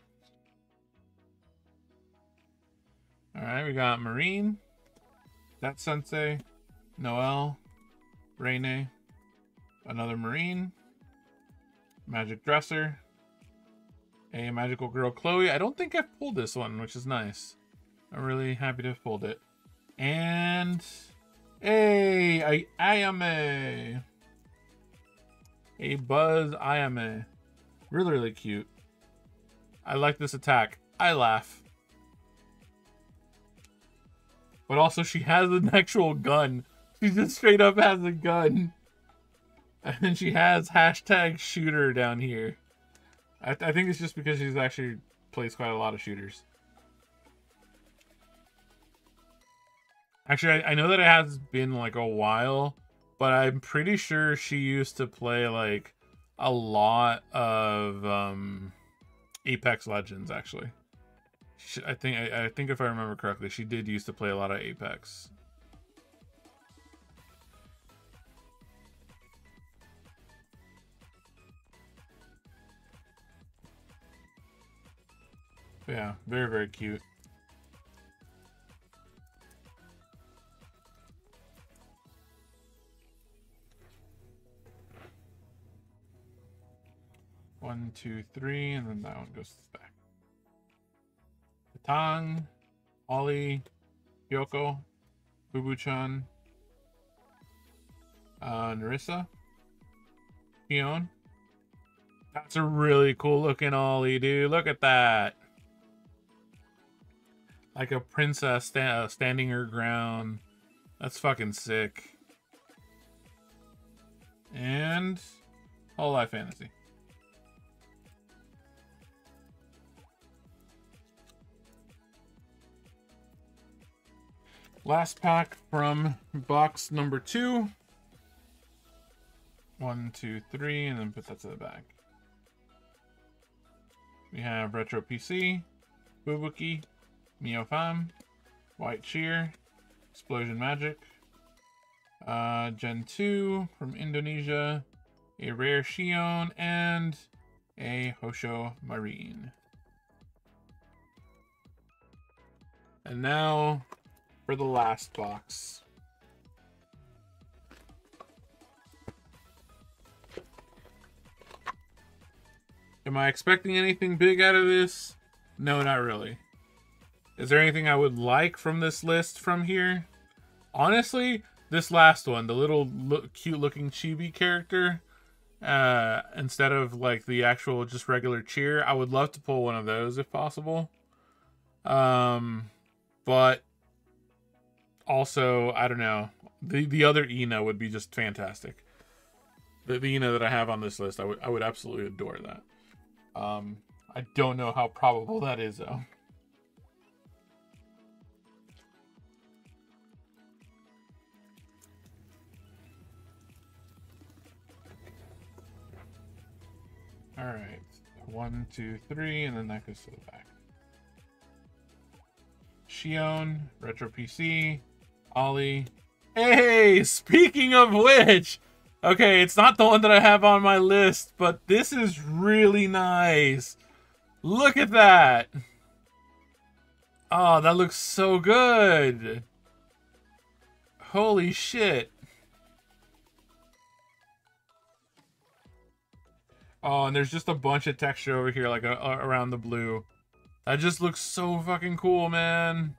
S1: All right, we got Marine, that Sensei, Noel, Rene, another Marine, Magic Dresser, a Magical Girl Chloe. I don't think I've pulled this one, which is nice. I'm really happy to have pulled it. And a Ayame. A Buzz Ayame. Really, really cute. I like this attack. I laugh. But also, she has an actual gun. She just straight up has a gun. And she has hashtag shooter down here. I think it's just because she's actually plays quite a lot of shooters. Actually, I know that it has been like a while, but I'm pretty sure she used to play like a lot of Apex Legends, actually. I think if I remember correctly, she did used to play a lot of Apex. But yeah, very, very cute. One, two, three, and then that one goes back. Katang, Ollie, Yoko, Bubu-chan, Narissa, Keon. That's a really cool looking Ollie, dude. Look at that. Like a princess standing her ground. That's fucking sick. And Hololive Fantasy. Last pack from box number 2. 1, 2, 3, and then put that to the back. We have Retro PC, Bubuki, Miofam, White Sheer, Explosion Magic, Gen 2 from Indonesia, a rare Shion, and a Hosho Marine. And now for the last box. Am I expecting anything big out of this? No, not really. Is there anything I would like from this list from here? Honestly, this last one, the little cute looking chibi character, instead of like the actual just regular cheer, I would love to pull one of those if possible. But also, I don't know, the other Ina would be just fantastic. The Ina that I have on this list, I would absolutely adore that. I don't know how probable that is though. All right, 1, 2, 3, and then that goes to the back. Shion, Retro PC, Ollie. Hey, speaking of which, okay, it's not the one that I have on my list, but this is really nice. Look at that. Oh, that looks so good. Holy shit. Oh, and there's just a bunch of texture over here, like around the blue. That just looks so fucking cool, man.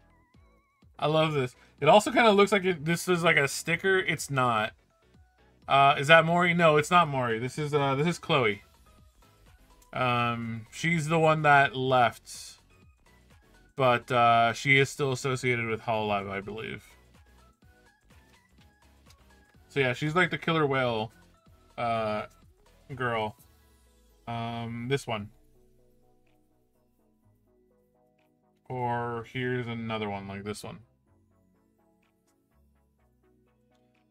S1: I love this. It also kind of looks like this is like a sticker. It's not. Is that Maury? No, it's not Maury. This is Chloe. She's the one that left, but she is still associated with Hololive, I believe. So yeah, she's like the killer whale girl. This one. Or here's another one like this one.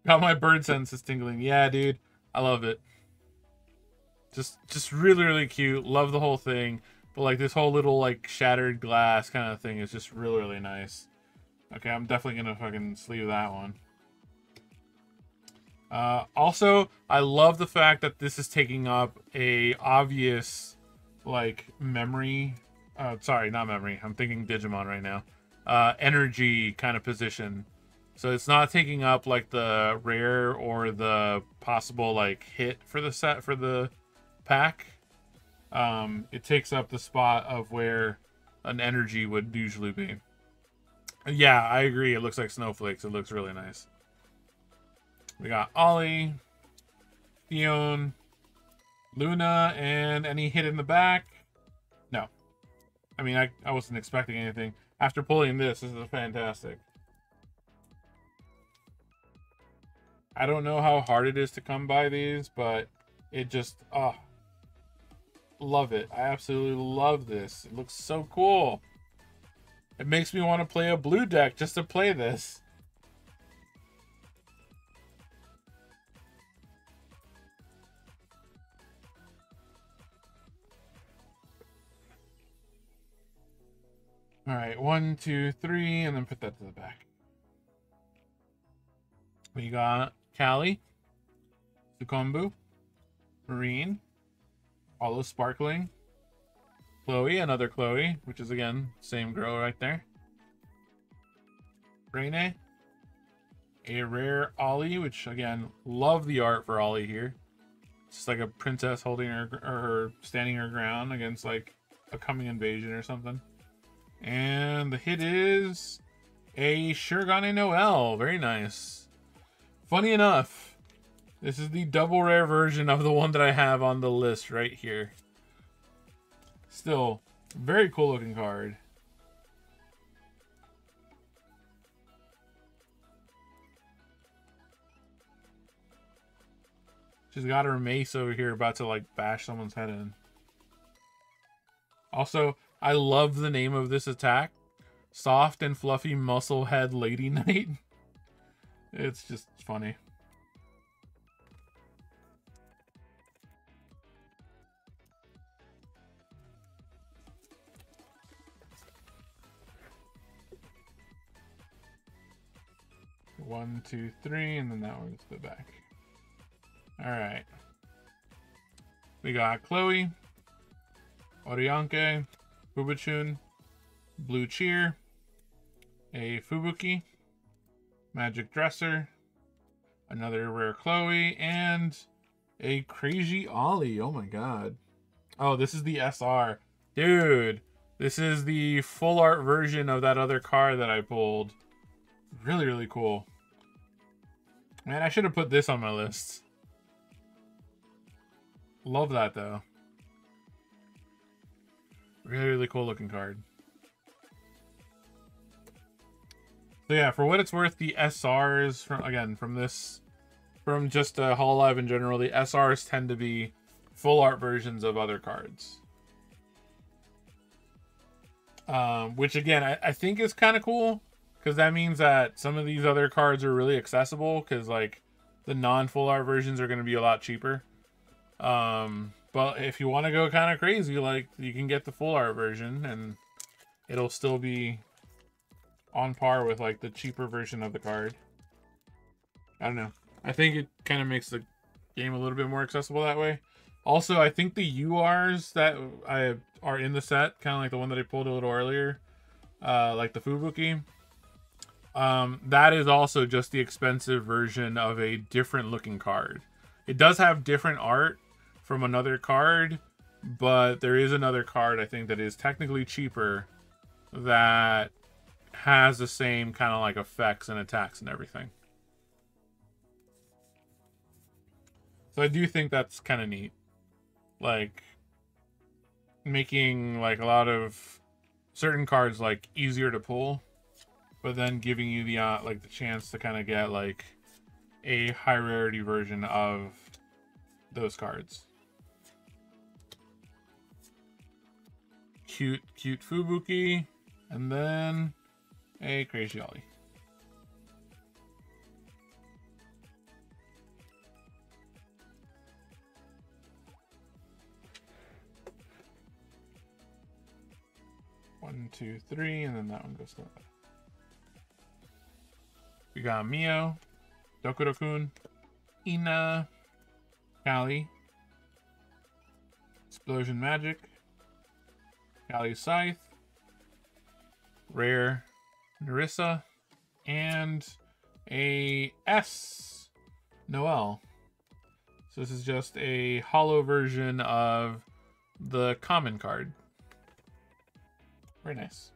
S1: Got my bird senses tingling. Yeah, dude. I love it. Just really, really cute. Love the whole thing. But like this whole little like shattered glass kind of thing is just really, really nice. Okay, I'm definitely gonna fucking sleeve that one. Also, I love the fact that this is taking up a obvious like memory. Sorry, not memory. I'm thinking Digimon right now. Energy kind of position. So it's not taking up like the rare or the possible like hit for the set for the pack. It takes up the spot of where an energy would usually be. Yeah, I agree. It looks like snowflakes. It looks really nice. We got Ollie, Theon, Luna, and any hit in the back? No. I mean, I wasn't expecting anything. After pulling this is fantastic. I don't know how hard it is to come by these, but it just, oh, love it. I absolutely love this. It looks so cool. It makes me want to play a blue deck just to play this. All right, 1, 2, 3, and then put that to the back. We got Callie, Sukombu, Marine, Holo Sparkling, Chloe, another Chloe, which is again, same girl right there. Rene, a rare Ollie, which again, love the art for Ollie here. It's just like a princess holding her standing her ground against like a coming invasion or something. And the hit is a Shirogane Noel. Very nice. Funny enough, this is the double rare version of the one that I have on the list right here. Still, very cool looking card. She's got her mace over here about to like bash someone's head in. Also, I love the name of this attack. Soft and Fluffy Muscle Head Lady Knight. It's just funny. One, two, three, and then that one's the back. Alright. We got Chloe, Orianke, Fubuchun, Blue Cheer, a Fubuki, Magic Dresser, another rare Chloe, and a Crazy Ollie. Oh my god. Oh, this is the SR. Dude, this is the full art version of that other card that I pulled. Really, really cool. Man, I should have put this on my list. Love that, though. Really, really cool looking card. So yeah, for what it's worth, the SRs, from just Hololive in general, the SRs tend to be full art versions of other cards. Which again, I think is kind of cool, because that means that some of these other cards are really accessible, because like the non-full art versions are going to be a lot cheaper. But if you want to go kind of crazy, like you can get the full art version and it'll still be on par with like the cheaper version of the card. I don't know. I think it kind of makes the game a little bit more accessible that way. Also, I think the URs that are in the set, kind of like the one that I pulled a little earlier, like the Fubuki, that is also just the expensive version of a different looking card. It does have different art from another card, but there is another card I think that is technically cheaper that has the same kind of like effects and attacks and everything. So I do think that's kind of neat. Like making like a lot of certain cards like easier to pull, but then giving you the like the chance to kind of get like a high rarity version of those cards. Cute Fubuki, and then a Crazy Ollie. One, two, three, and then that one goes to that. We got Mio, Dokuro-kun, Ina, Kali, Explosion Magic, Kali Scythe, Rare Narissa, and a S Noelle. So this is just a holo version of the common card. Very nice.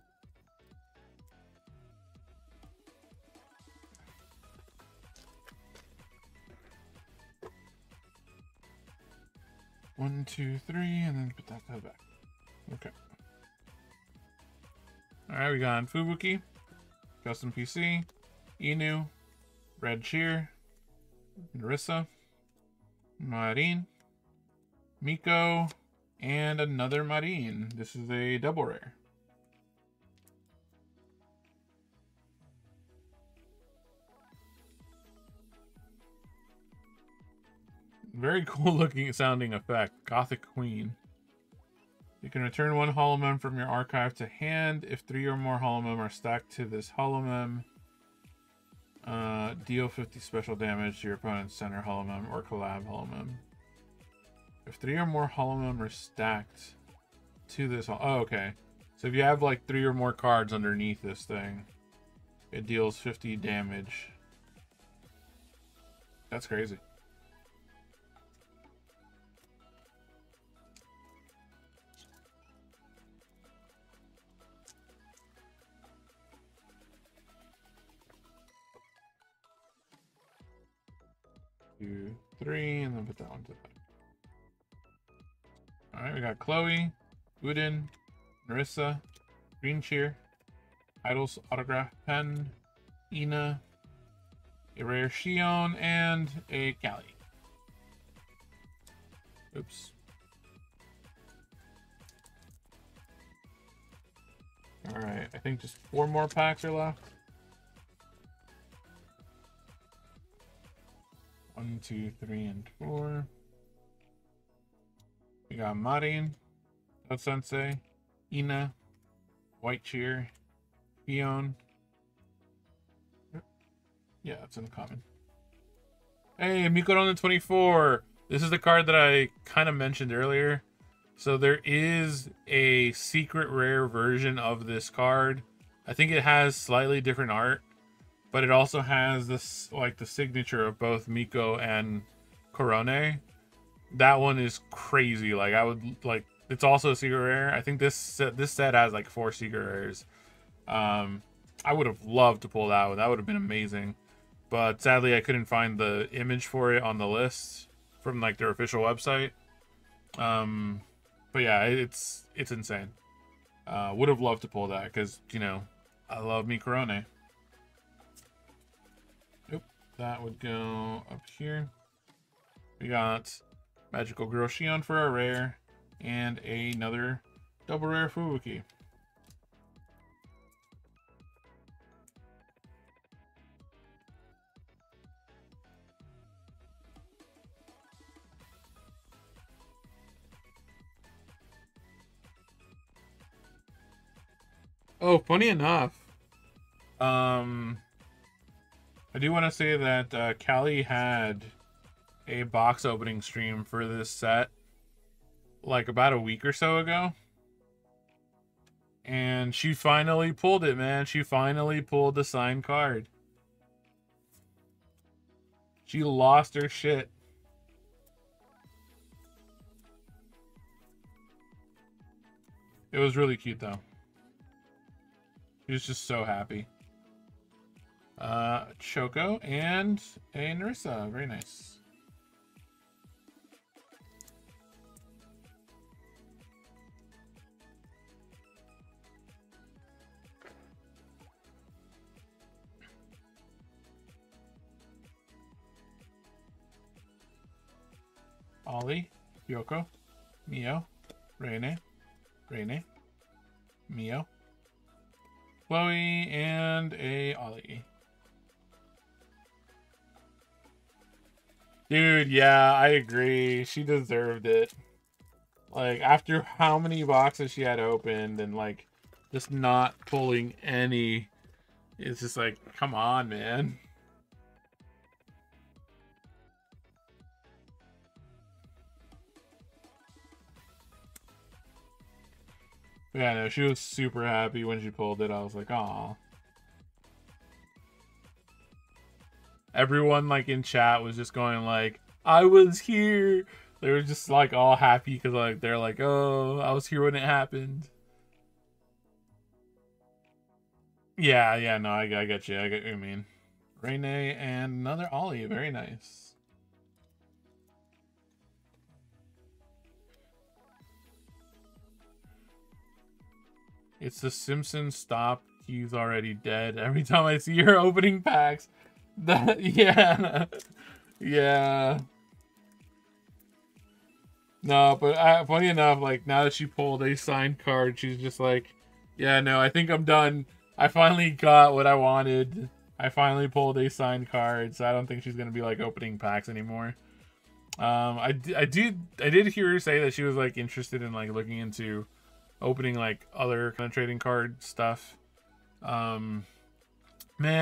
S1: One, two, three, and then put that guy back. Okay. Alright, we got Fubuki, Custom PC, Inu, Red Cheer, Narissa, Marin, Miko, and another Marin. This is a double rare. Very cool looking sounding effect. Gothic Queen. You can return one holomem from your archive to hand. If 3 or more holomem are stacked to this holomem, deal 50 special damage to your opponent's center holomem or collab holomem. If 3 or more holomem are stacked to this, oh, okay. So if you have like 3 or more cards underneath this thing, it deals 50 damage. That's crazy. Two, three, and then put that one to the back. Alright, we got Chloe, Udin, Narissa, Green Cheer, Idol's Autograph Pen, Ina, a rare Shion, and a Kali. Oops. Alright, I think just 4 more packs are left. 1, 2, 3, and 4. We got Marin, Toad Sensei, Ina, White Cheer, Fion. Yeah, it's in the common. Hey, Mikoron the 24. This is the card that I kind of mentioned earlier. So there is a secret rare version of this card. I think it has slightly different art, but it also has this like the signature of both Miko and Korone. That one is crazy. Like I would like, it's also a secret rare. I think this set has like 4 secret rares. I would have loved to pull that one. That would have been amazing. But sadly, I couldn't find the image for it on the list from like their official website. But yeah, it's insane. Would have loved to pull that because, you know, I love me Korone. Oop, that would go up here. We got Magical Girl Shion for a rare and another double rare Fubuki. Oh, funny enough, I do want to say that Callie had a box opening stream for this set like about a week or so ago. And she finally pulled it, man. She finally pulled the signed card. She lost her shit. It was really cute, though. She was just so happy. Choco and a Narissa. Very nice. Ollie, Yoko, Mio, Rene, Mio, Chloe, and a Ollie. Dude, yeah, I agree. She deserved it. Like, after how many boxes she had opened and, like, just not pulling any, it's just like, come on, man. Yeah, no, she was super happy when she pulled it. I was like, aw. Everyone, like, in chat was just going, like, I was here. They were just, like, all happy because, like, they're like, oh, I was here when it happened. Yeah, no, I get you. I get what you mean. Rene and another Ollie. Very nice. It's the Simpsons stop. He's already dead. Every time I see her opening packs. That, yeah. Yeah. No, but funny enough, like, now that she pulled a signed card, she's just like, yeah, no, I think I'm done. I finally got what I wanted. I finally pulled a signed card, so I don't think she's gonna be, like, opening packs anymore. I did hear her say that she was, like, interested in, like, looking into opening, like, other kind of trading card stuff. Man,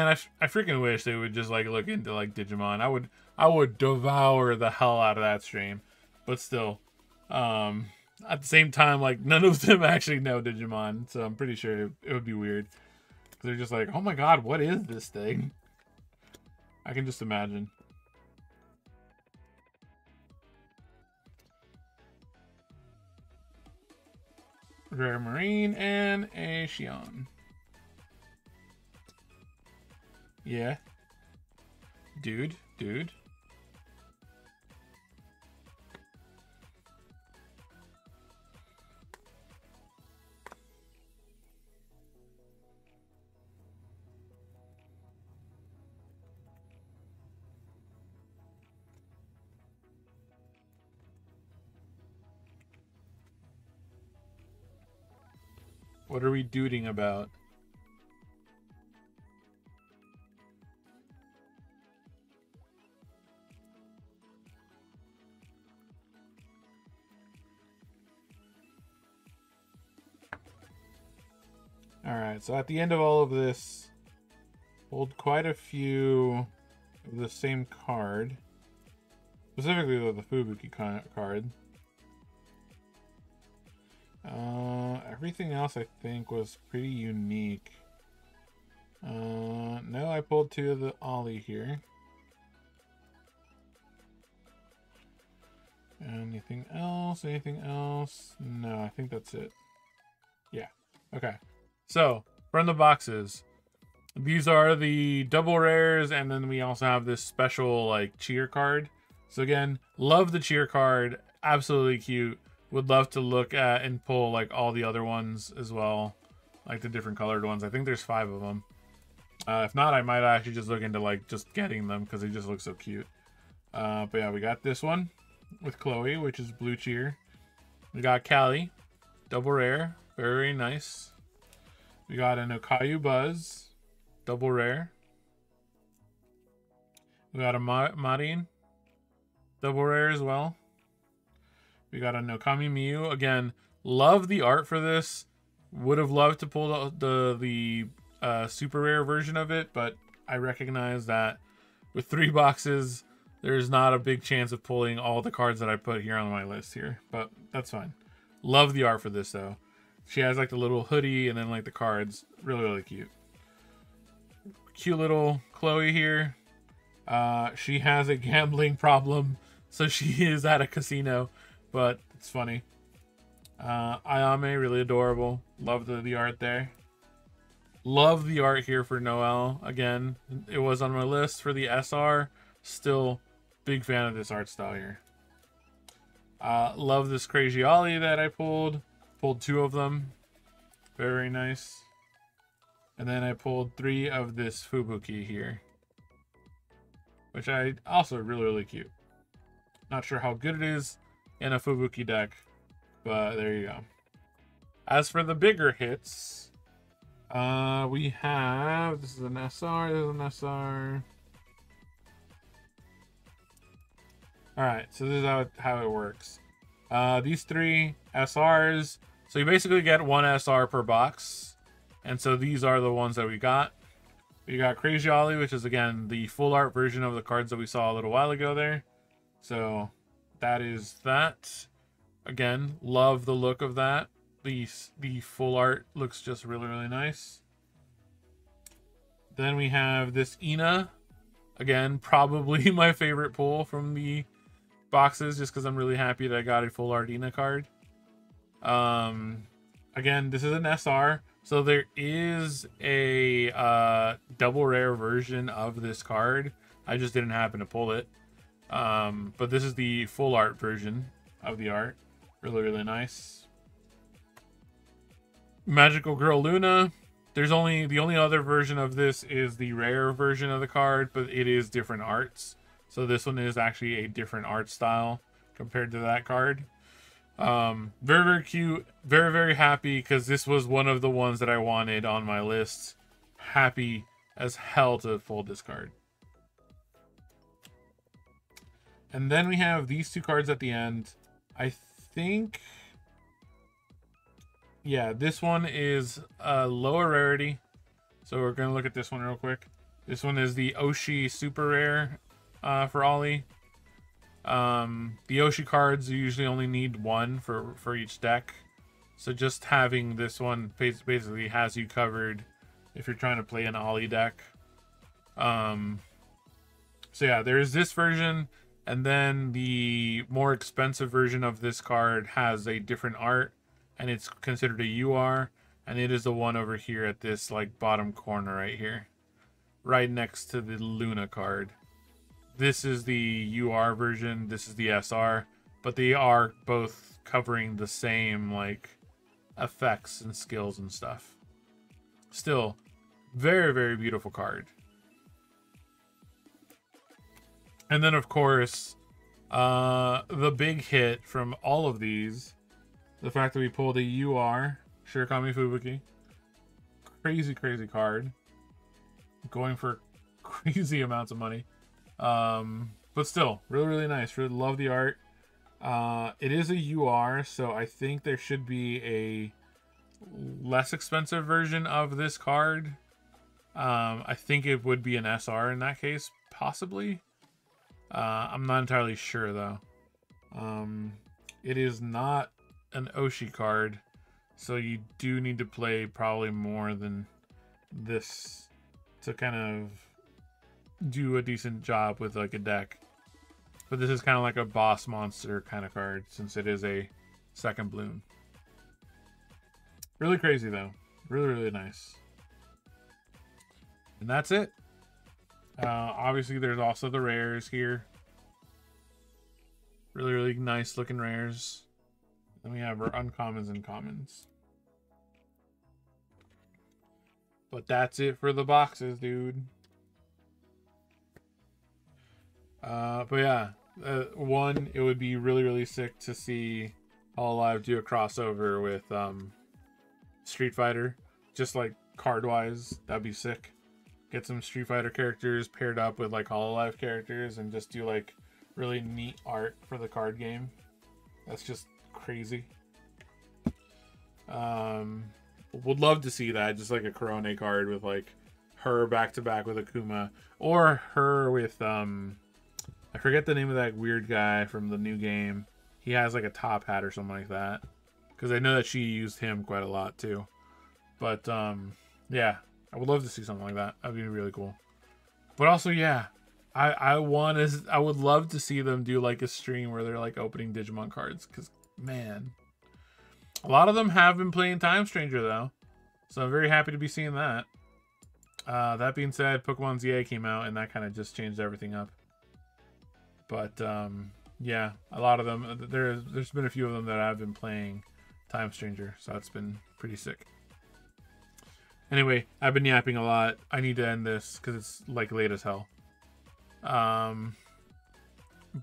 S1: I freaking wish they would just, like, look into, like, Digimon. I would devour the hell out of that stream. But still, at the same time, like, none of them actually know Digimon, so I'm pretty sure it would be weird. They're just like, oh my god, what is this thing? I can just imagine. Rare Marine and a Xion. Yeah. Dude. What are we duding about? Alright, so at the end of all of this, hold quite a few of the same card. Specifically the Fubuki card. Everything else I think was pretty unique. No, I pulled two of the Ollie here. Anything else? No, I think that's it. Yeah. Okay. So, from the boxes, these are the double rares, and then we also have this special, like, cheer card. So again, love the cheer card. Absolutely cute. Would love to look at and pull, like, all the other ones as well. Like, the different colored ones. I think there's 5 of them. If not, I might actually just look into, like, just getting them, because they just look so cute. But yeah, we got this one with Chloe, which is blue cheer. We got Callie, double rare. Very nice. We got an Okayu Buzz, double rare. We got a Marin, double rare as well. We got a Nokami Miu. Again, love the art for this. Would have loved to pull the super rare version of it, but I recognize that with 3 boxes, there's not a big chance of pulling all the cards that I put here on my list here, but that's fine. Love the art for this though. She has like the little hoodie and then like the cards. Really, really cute. Cute little Chloe here. She has a gambling problem, so she is at a casino, but it's funny. Ayame, really adorable. Love the art there. Love the art here for Noelle. Again, it was on my list for the SR. Still big fan of this art style here. Love this Crazy Ollie that I pulled. Pulled 2 of them. Very, very nice. And then I pulled 3 of this Fubuki here, which I also really, really cute. Not sure how good it is in a Fubuki deck, but there you go. As for the bigger hits, we have, this is an SR, this is an SR. Alright, so this is how it works. These 3 SRs, so you basically get 1 SR per box. And so these are the ones that we got. We got Crazy Ollie, which is again the full art version of the cards that we saw a little while ago there. So that is that. Again, love the look of that. The full art looks just really, really nice. Then we have this Ina. Again, probably my favorite pull from the boxes, just because I'm really happy that I got a full art Ina card. Again, this is an SR, so there is a double rare version of this card. I just didn't happen to pull it. But this is the full art version of the art. Really, really nice. Magical Girl Luna. The only other version of this is the rare version of the card, but it is different arts. So this one is actually a different art style compared to that card. Very, very cute. Very, very happy because this was one of the ones that I wanted on my list. Happy as hell to pull this card. And then we have these 2 cards at the end. I think, yeah, this one is a lower rarity. So we're going to look at this one real quick. This one is the Oshi Super Rare for Ollie. The Oshi cards, you usually only need 1 for each deck. So just having this one basically has you covered if you're trying to play an Ollie deck. So yeah, there's this version. And then the more expensive version of this card has a different art, and it's considered a UR, and it is the one over here at this like bottom corner right here, right next to the Luna card. This is the UR version, this is the SR, but they are both covering the same like effects and skills and stuff. Still, very, very beautiful card. And then, of course, the big hit from all of these, the fact that we pulled a UR, Shirokami Fubuki. Crazy, crazy card. Going for crazy amounts of money. But still, really, really nice. Really love the art. It is a UR, so I think there should be a less expensive version of this card. I think it would be an SR in that case, possibly. I'm not entirely sure though. It is not an Oshi card, so you do need to play probably more than this to kind of do a decent job with like a deck. But this is kind of like a boss monster kind of card since it is a second bloom. Really crazy though. Really, really nice. And that's it. Obviously, there's also the rares here. Really, really nice looking rares. Then we have our uncommons and commons. But that's it for the boxes, dude. But yeah, one, it would be really, really sick to see Hololive do a crossover with Street Fighter. Just like card-wise, that'd be sick. Get some Street Fighter characters paired up with like Hololive characters and just do like really neat art for the card game. That's just crazy. Would love to see that, just like a Korone card with like her back to back with Akuma, or her with I forget the name of that weird guy from the new game. He has like a top hat or something like that, because I know that she used him quite a lot too. But yeah, I would love to see something like that. That'd be really cool. But also, yeah, I would love to see them do like a stream where they're like opening Digimon cards, because man, a lot of them have been playing Time Stranger though, so I'm very happy to be seeing that. That being said, Pokemon ZA came out and that kind of just changed everything up. But yeah, a lot of them, there's been a few of them that I've been playing Time Stranger, so it's been pretty sick. Anyway, I've been yapping a lot. I need to end this because it's like late as hell. But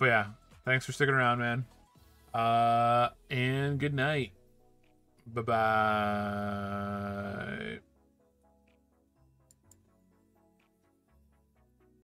S1: yeah, thanks for sticking around, man. And good night. Bye-bye.